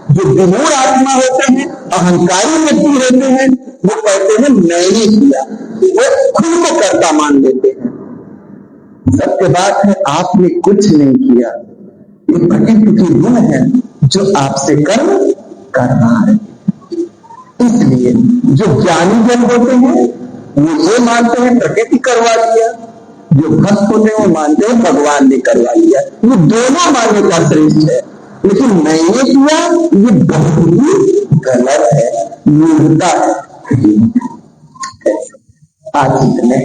जो विमूढ़ आत्मा होते हैं, अहंकारी व्यक्ति रहते हैं, वो कहते हैं मैंने किया, वो खुद को कर्ता मान लेते हैं। सत्य बात है, आपने कुछ नहीं किया, ये प्रकृति के गुण है जो आपसे कर्म कर रहा है। इसलिए जो ज्ञानी जन होते हैं वो ये मानते हैं प्रकृति करवा दिया, जो भक्त होते हैं वो मानते हैं भगवान ने करवा दिया। ये दोनों मान्यता श्रेष्ठ है, लेकिन मैंने किया ये बहुत ही गलत है, मूर्खता है। आज इतने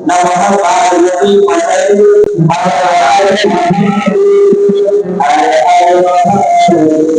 नमः पार्वती पतये हर हर महादेव हर हर महादेव।